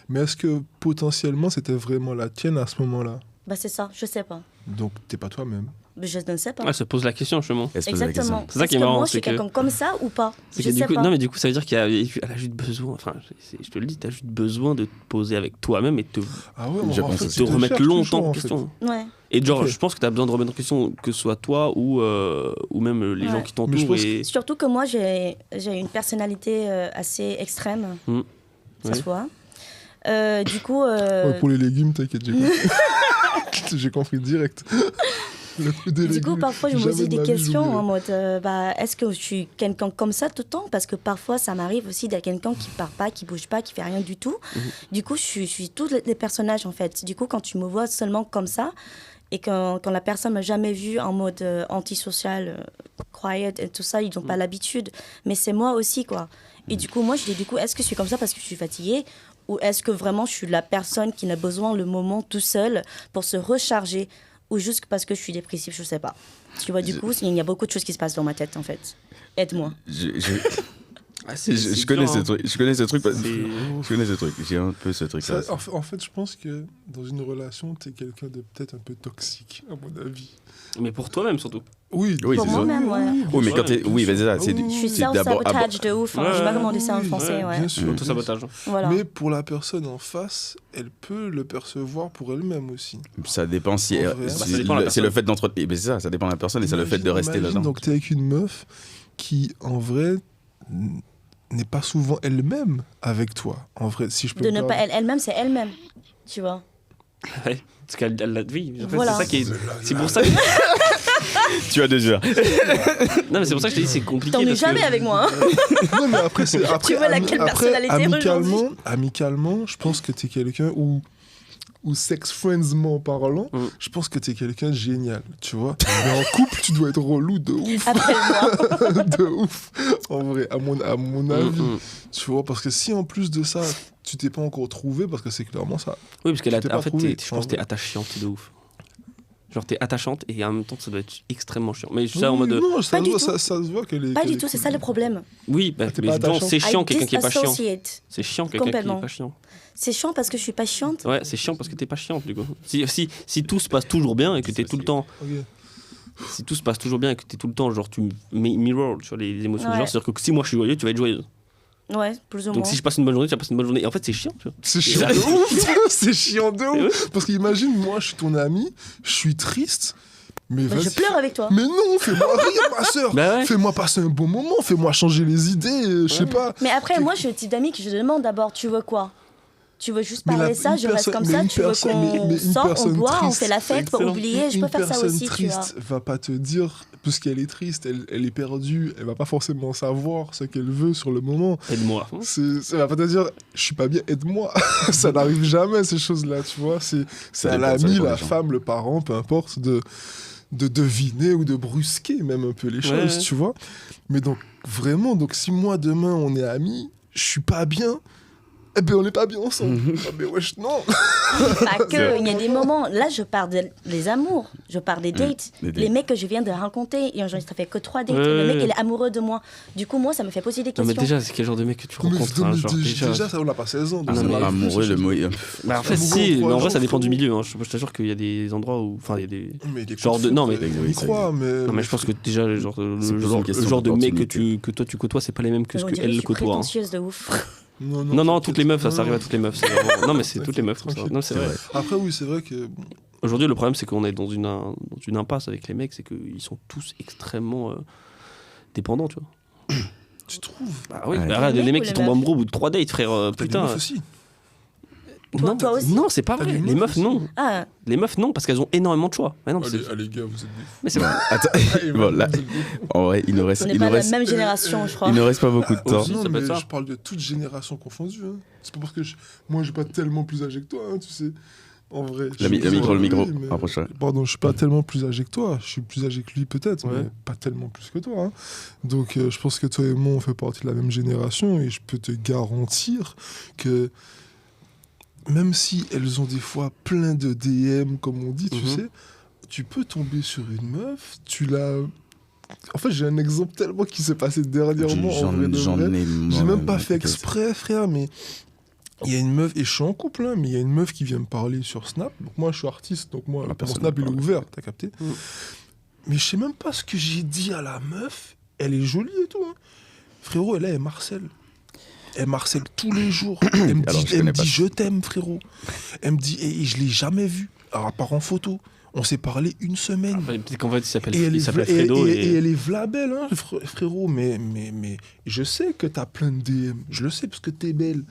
Mais est-ce que potentiellement c'était vraiment la tienne à ce moment-là? Bah, c'est ça, je sais pas. Donc t'es pas toi-même. Mais je ne sais pas. Ouais, se pose la question, justement. Elle se pose la question. Exactement. C'est ça qui est Est-ce que marrant, moi, je suis c'est que- quelqu'un comme ça ou pas? C'est Je que du sais coup, pas. non, mais du coup, ça veut dire qu'elle a juste besoin. Enfin, je te le dis, t'as juste besoin de te poser avec toi-même et de Ah ouais, Je en pense fait, aussi. tu te te remettre cherches longtemps toujours, en en fait. question. Ouais. Et genre, Ok. je pense que t'as besoin de remettre en question que ce soit toi ou même les Ouais. gens qui Mais je t'entourent. pense Et... Surtout que moi, j'ai une personnalité assez extrême. Ça Ouais. se voit. Du coup, Ouais, pour les légumes, t'inquiète, j'ai compris. J'ai compris direct. Le truc des du coup, légumes, parfois, je me jamais pose de des ma vie, questions j'oublierai. en mode, est-ce que je suis quelqu'un comme ça tout le temps? Parce que parfois, ça m'arrive aussi d'être quelqu'un qui part pas, qui bouge pas, qui fait rien du tout. Du coup, je suis tous les personnages, en fait. Du coup, quand tu me vois seulement comme ça, et quand la personne m'a jamais vu en mode antisocial, quiet et tout ça, ils n'ont pas l'habitude. Mais c'est moi aussi, quoi. Et du coup, moi, je dis, du coup, est-ce que je suis comme ça parce que je suis fatiguée? Ou est-ce que vraiment je suis la personne qui a besoin le moment tout seul pour se recharger? Ou juste parce que je suis dépressive, je sais pas. Tu vois, du coup, il y a beaucoup de choses qui se passent dans ma tête, en fait. Aide-moi. Je connais ce truc. Je connais ce truc. C'est- Je connais ce truc. J'ai un peu ce truc. Ça, en fait, je pense que dans une relation, t'es quelqu'un de peut-être un peu toxique, à mon avis. Mais pour toi-même, surtout. Oui, Oui, Pour c'est ça. moi-même, ouais. Oui, mais quand t'es. bien Oui, sûr. mais c'est ça. C'est Ah oui, Je suis c'est d'abord. self-sabotage de ouf. Hein. Ouais, Je sais pas ouais, comment on dit ça en oui, français, ouais. Bien sûr. Auto-sabotage. Voilà. Mais pour la personne en face, elle peut le percevoir pour elle-même aussi. Ça dépend si. En vrai. ça dépend de la C'est le personne. fait d'entretenir. Mais c'est ça, ça dépend de la personne et c'est le fait de rester Imagine, là-dedans. Donc t'es avec une meuf qui, en vrai, n'est pas souvent elle-même avec toi. En vrai, si je peux De me ne pas permettre. elle-même, c'est elle-même. Tu vois. Ouais. Parce qu'elle a de vie. En fait, Voilà. C'est ça qui est. C'est pour ça que. Tu as 2 heures. Non, mais c'est pour ça que je t'ai dit, c'est compliqué. T'ennuies parce que- jamais avec moi. Hein. Non, mais après, c'est. Après, Tu veux laquelle personnalité amicalement, je pense que t'es quelqu'un ou sex-friendsment parlant, je pense que t'es quelqu'un de génial, tu vois. Mais en couple, tu dois être relou de ouf. Appelle-moi. De ouf. En vrai, à mon avis. Tu vois, parce que si en plus de ça, tu t'es pas encore trouvé, parce que c'est clairement ça. Oui, parce qu'elle Tu t'es en pas fait, trouvé, je pense que t'es attachante de ouf. Genre, t'es attachante et en même temps, ça doit être extrêmement chiant. Mais ça, en mode. Non, ça, Pas se du voit, tout. ça se voit qu'elle est. Pas qu'elle du est tout, c'est cool. ça le problème. Oui, t'es mais pas justement, attachant. c'est chiant quelqu'un qui est pas chiant. Disassociate. C'est chiant quelqu'un qui est Complètement. pas chiant. C'est chiant parce que je suis pas chiante. Ouais, c'est chiant parce que t'es pas chiante du coup. Si tout se passe toujours bien et que t'es tout le temps. Ok. Si tout se passe toujours bien et que t'es tout le temps, genre, tu mirror sur les émotions des Ouais. gens, c'est-à-dire que si moi je suis joyeux, tu vas être joyeuse. Ouais, plus ou Donc moins. si je passe une bonne journée, tu vas passer une bonne journée. Et en fait, c'est chiant, tu vois. C'est chiant de ouf. C'est chiant de ouf. Parce qu'imagine, moi, je suis ton ami, je suis triste, mais Bah, vas-y. je pleure avec toi. Mais non, fais-moi rire, ma soeur. Bah ouais. Fais-moi passer un bon moment, fais-moi changer les idées, je sais pas. Mais après, moi, je suis le type d'ami que je demande d'abord, tu veux quoi? Tu veux juste Mais parler la- ça, une je reste personne- comme mais ça, une tu veux personne- qu'on mais une sort, on personne boit, on triste, fait la fête pour excellent. oublier, je peux faire ça aussi, tu vois. triste va pas te dire, puisqu'elle est triste, elle est perdue, elle va pas forcément savoir ce qu'elle veut sur le moment. Aide-moi. Ça va pas te dire, je suis pas bien, aide-moi. Ça n'arrive jamais, ces choses-là, tu vois. C'est à dépend, ça l'ami, dépend la des gens. femme, le parent, peu importe, de deviner ou de brusquer même un peu les choses, Ouais. tu vois. Mais donc, vraiment, donc si moi, demain, on est amis, je suis pas bien, eh ben on n'est pas bien ensemble. Ah ben wesh, non. Pas que, il y a des moments, là je parle des amours, je parle des dates. des dates. Les mecs que je viens de rencontrer, et genre, ça fait que 3 dates, Ouais, le mec ouais. il est amoureux de moi. Du coup, moi ça me fait poser des Non, mais questions. déjà, c'est quel genre de mec que tu rencontres Mais hein, genre, déjà, ça, on n'a pas 16 ans. donc Ah, ça mais n'arrive plus, Amoureux, ces le choses. mot. Bah, en fait, Amoureux, si, mais en vrai, frérot. ça dépend du milieu. Hein. Je t'assure qu'il y a des endroits où. Enfin, il y a des. Mais des Genre coups de- foudre, non, mais- on y croit, mais. Non, mais je pense que déjà, le genre, C'est plus une le question genre de mec d'opportunité. que toi tu côtoies, c'est pas les mêmes que ce On dirait que je qu'elle suis côtoie. Hein. prétentieuse de ouf. Non, toutes les meufs, ça arrive à toutes les meufs. c'est vraiment- Non, mais c'est T'inquiète, toutes les meufs. comme ça. tranquille. Non, c'est vrai. Après, oui, c'est vrai que. bon, Aujourd'hui, le problème, c'est qu'on est dans une impasse avec les mecs, c'est qu'ils sont tous extrêmement dépendants, tu vois. Tu trouves? Bah oui, Ouais. bah, regarde, Les les mecs mecs ou qui les tombent meufs amoureux au bout de 3 dates, frère. T'as des Putain. meufs aussi. Non, Toi aussi non, c'est pas T'as vrai. des Les meufs meufs, aussi non. Ah, Les meufs, non, parce qu'elles ont énormément de choix. Mais non, c'est- Allez, gars, vous êtes des. mais c'est vrai. Attends, bon, là, en vrai, il nous reste, on il n'est nous pas de la reste, même génération, je crois. il nous reste pas beaucoup de temps. Aussi, Non, ça peut mais être ça. je parle de toute génération confondue. Hein. C'est pas parce que moi, je suis pas tellement plus âgé que toi, hein, tu sais. En vrai. Le micro, Oui, mais- rapproche-toi. Pardon, je suis pas tellement plus âgé que toi. Je suis plus âgé que lui, peut-être, Ouais. mais pas tellement plus que toi. Hein. Donc, je pense que toi et moi, on fait partie de la même génération et je peux te garantir que même si elles ont des fois plein de DM, comme on dit, tu Mhm. sais, tu peux tomber sur une meuf, tu l'as. En fait, j'ai un exemple tellement qui s'est passé dernièrement. En vrai de J'en vrai. ai J'ai même pas fait quelques- exprès, frère, mais il y a une meuf, et je suis en couple, hein, mais il y a une meuf qui vient me parler sur Snap. Donc moi, je suis artiste, donc moi, La mon personne Snap, il est parle. ouvert, t'as capté Mm. Mais je sais même pas ce que j'ai dit à la meuf. Elle est jolie et tout. Hein. Frérot, elle marcelle. Elle marcelle tous les jours. Elle me Alors, dit, je connais pas. je t'aime, frérot. Elle me dit, et je l'ai jamais vu, à part en photo. On s'est parlé une semaine. Enfin, peut-être qu'en fait, il s'appelle Et elle, Fredo. et elle est v'la belle, hein, frérot. Mais je sais que t'as plein de DM. Je le sais parce que t'es belle.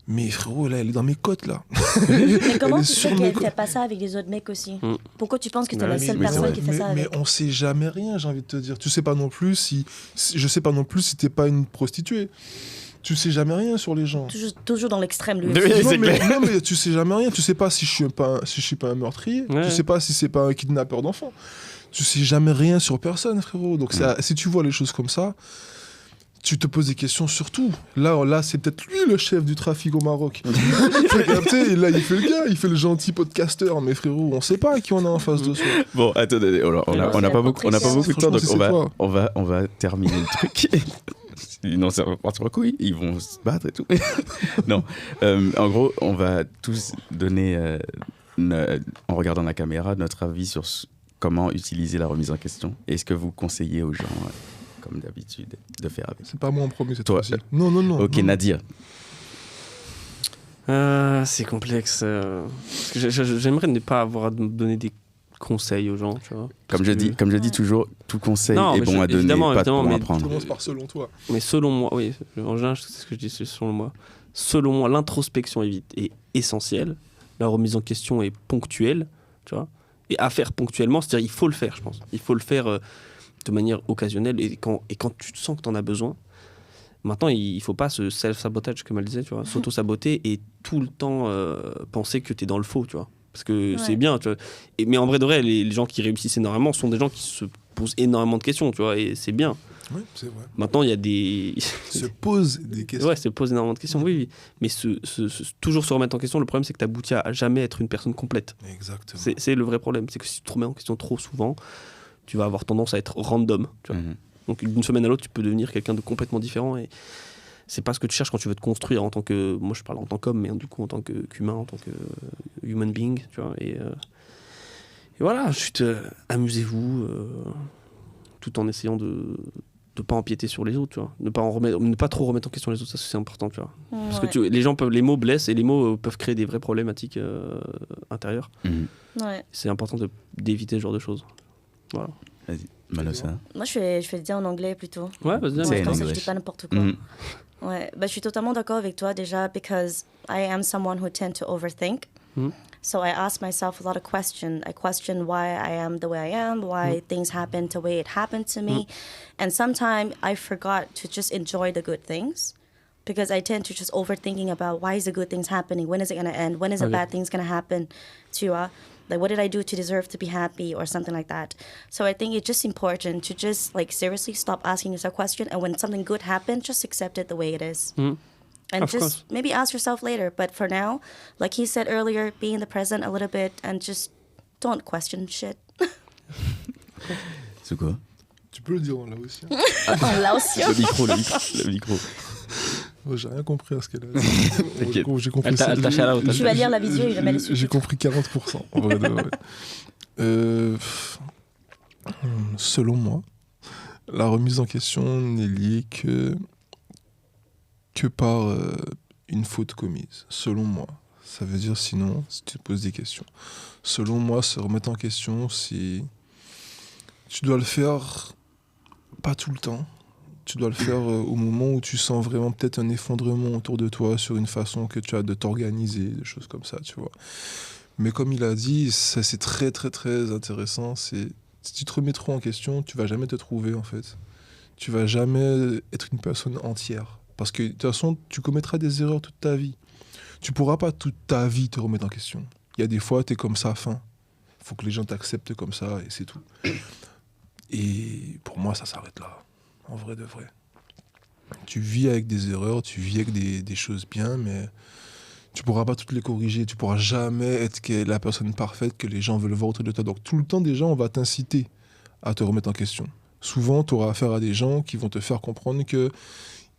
Mais frérot, là, elle est dans mes côtes, là. Mais comment Elle est tu sur sais mes qu'elle côtes. fait pas ça avec les autres mecs aussi Mm. Pourquoi tu penses que t'es Ouais, la mais- seule mais c'est personne vrai. qui fait ça mais avec on sait jamais rien, j'ai envie de te dire. Tu sais pas non plus je sais pas non plus si t'es pas une prostituée. Tu sais jamais rien sur les gens. Toujours dans l'extrême, lui. Oui, aussi. c'est clair. Non, mais tu sais jamais rien. Tu sais pas si je suis pas un meurtrier. Ouais. Tu sais pas si c'est pas un kidnappeur d'enfants. Tu sais jamais rien sur personne, frérot. Donc si tu vois les choses comme ça, tu te poses des questions surtout. Là, c'est peut-être lui le chef du trafic au Maroc. T'as capté? Et là, il fait le gars, il fait le gentil podcasteur. Mais frérot, on sait pas à qui on a en face de soi. Bon, attendez, on n'a pas beaucoup de temps, donc Franchement, on va terminer le truc. Sinon, ça va partir en couille. Ils vont se battre et tout. Non. En gros, on va tous donner, en regardant la caméra, notre avis sur comment utiliser la remise en question. Et ce que vous conseillez aux gens, comme d'habitude, de faire avec. C'est pas moi en premier cette Toi, fois-ci. Non. Ok, non. Nadir. C'est complexe. Parce que j'aimerais ne pas avoir à me donner des conseils aux gens, tu vois. Comme je dis toujours, tout conseil Non, est mais bon à donner, évidemment, pas bon mais à prendre. Commence par selon toi. Mais selon moi, oui, en général, c'est ce que je dis, c'est selon moi. Selon moi, l'introspection est essentielle. La remise en question est ponctuelle, tu vois. et à faire ponctuellement, c'est-à-dire il faut le faire, je pense. Il faut le faire de manière occasionnelle et quand tu te sens que tu en as besoin. Maintenant, il faut pas se self-sabotage, comme elle disait, tu vois, s'auto-saboter et tout le temps penser que tu es dans le faux, tu vois. Parce que c'est bien, tu vois. Mais en vrai de vrai, les gens qui réussissent énormément sont des gens qui se posent énormément de questions, tu vois, et c'est bien. Oui, c'est vrai. Maintenant, il y a des... Se pose des questions. Ouais, se pose énormément de questions, oui. Mais toujours se remettre en question, le problème, c'est que tu aboutis à jamais être une personne complète. Exactement. C'est le vrai problème. C'est que si tu te remets en question trop souvent, tu vas avoir tendance à être random, tu vois. Donc d'une semaine à l'autre, tu peux devenir quelqu'un de complètement différent et c'est pas ce que tu cherches quand tu veux te construire en tant que... Moi, je parle en tant qu'homme, mais du coup, en tant qu'humain, en tant que human being, tu vois. Et voilà, juste amusez-vous tout en essayant de pas empiéter sur les autres, tu vois. Ne pas trop remettre en question les autres, ça c'est important, tu vois. Parce que les mots blessent et les mots peuvent créer des vraies problématiques intérieures. Ouais. C'est important d'éviter ce genre de choses. Voilà. Vas-y, Malossa. Moi, je vais le dire en anglais plutôt. Ouais, vas-y. C'est Comme en ça, je anglais. dis pas n'importe quoi. Ouais, bah, je suis totalement d'accord avec toi déjà, because I am someone who tend to overthink. So I ask myself a lot of questions. I question why I am the way I am, why things happen the way it happened to me. And sometimes I forgot to just enjoy the good things because I tend to just overthinking about why is the good things happening? When is it going to end? When is the bad things going to happen to like, what did I do to deserve to be happy or something like that? So I think it's just important to just like seriously stop asking yourself questions. And when something good happens, just accept it the way it is. And Of just course. maybe ask yourself later. But for now, like he said earlier, be in the present a little bit and just don't question shit. C'est quoi? Tu peux le dire là aussi. Hein. Là aussi. Le micro. Oh, j'ai rien compris à ce qu'elle a dit. T'inquiète. J'ai compris Elle t'a shout-out. Tu vas lire la vidéo, il va mettre les J'ai compris 40%. En vrai de vrai. Selon moi, la remise en question n'est liée que par une faute commise. Selon moi. Ça veut dire sinon, si tu te poses des questions. Selon moi, se remettre en question, c'est... Tu dois le faire pas tout le temps. Tu dois le faire au moment où tu sens vraiment peut-être un effondrement autour de toi sur une façon que tu as de t'organiser, des choses comme ça, tu vois. Mais comme il a dit, ça c'est très très très intéressant. C'est si tu te remets trop en question, tu vas jamais te trouver en fait. Tu vas jamais être une personne entière. Parce que de toute façon, tu commettras des erreurs toute ta vie. Tu pourras pas toute ta vie te remettre en question. Il y a des fois, tu es comme ça, fin. Il faut que les gens t'acceptent comme ça et c'est tout. Et pour moi, ça s'arrête là. En vrai de vrai. Tu vis avec des erreurs, tu vis avec des choses bien, mais tu pourras pas toutes les corriger. Tu pourras jamais être la personne parfaite que les gens veulent voir autour de toi. Donc tout le temps, déjà, on va t'inciter à te remettre en question. Souvent, tu auras affaire à des gens qui vont te faire comprendre que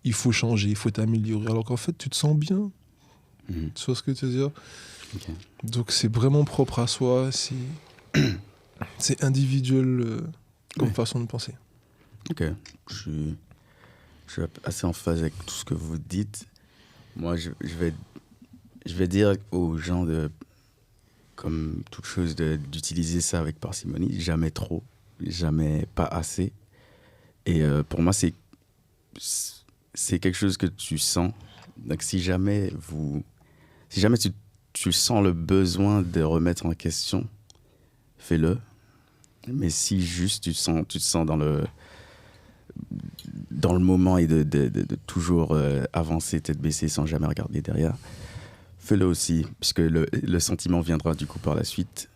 il faut changer, il faut t'améliorer. Alors qu'en fait, tu te sens bien. Tu vois ce que je veux dire? Okay. Donc c'est vraiment propre à soi. C'est individuel comme façon de penser. Ok, je suis assez en phase avec tout ce que vous dites. Moi, je vais dire aux gens, comme toute chose, d'utiliser ça avec parcimonie. Jamais trop, jamais pas assez. Et pour moi, c'est quelque chose que tu sens. Donc si jamais tu sens le besoin de remettre en question, fais-le. Mais si juste tu te sens dans le moment et de toujours avancer tête baissée sans jamais regarder derrière, fais-le aussi, puisque le sentiment viendra du coup par la suite.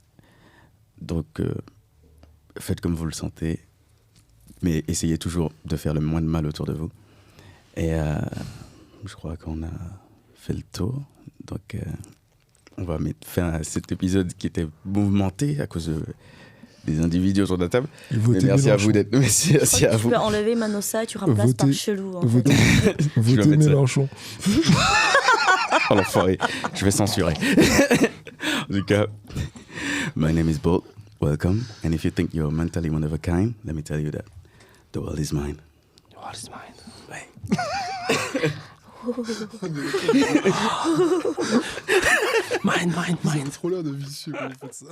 Donc faites comme vous le sentez, mais essayez toujours de faire le moins de mal autour de vous. Et je crois qu'on a fait le tour. Donc on va faire cet épisode qui était mouvementé à cause des individus autour de la table. Mais merci à vous d'être... Merci à vous. Tu peux enlever Manossa et tu remplaces par Chelou. En fait. Votez Mélenchon. Oh l'enfoiré, je vais censurer. En tout cas, my name is Bolt. Welcome. And if you think you're mentally one of a kind, let me tell you that the world is mine. The world is mine. Ouais. Mine. Trop l'air de vicieux quand vous faites ça.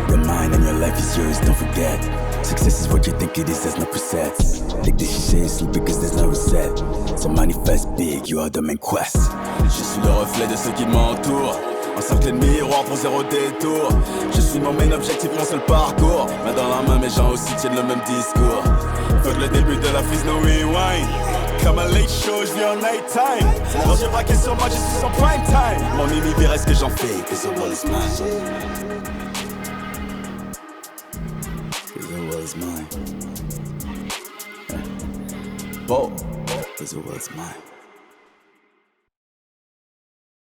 Your mind and your life is yours, don't forget. Success is what you think it is, there's no presets. Take this shit seriously because there's no reset. So manifest big, you are the main quest. Je suis le reflet de ceux qui m'entourent. Encerclé de miroirs pour zéro détour. Je suis mon main objectif, mon seul parcours. Main dans la main, mes gens aussi tiennent le même discours. Fuck le début de la freeze, no rewind. Comme un late show, je vis en night time. Non, j'ai braqué sur moi, je suis en prime time. Mon mimi verrait ce que j'en fais, que the world is mine. Que the world is mine. Oh, que the world is mine.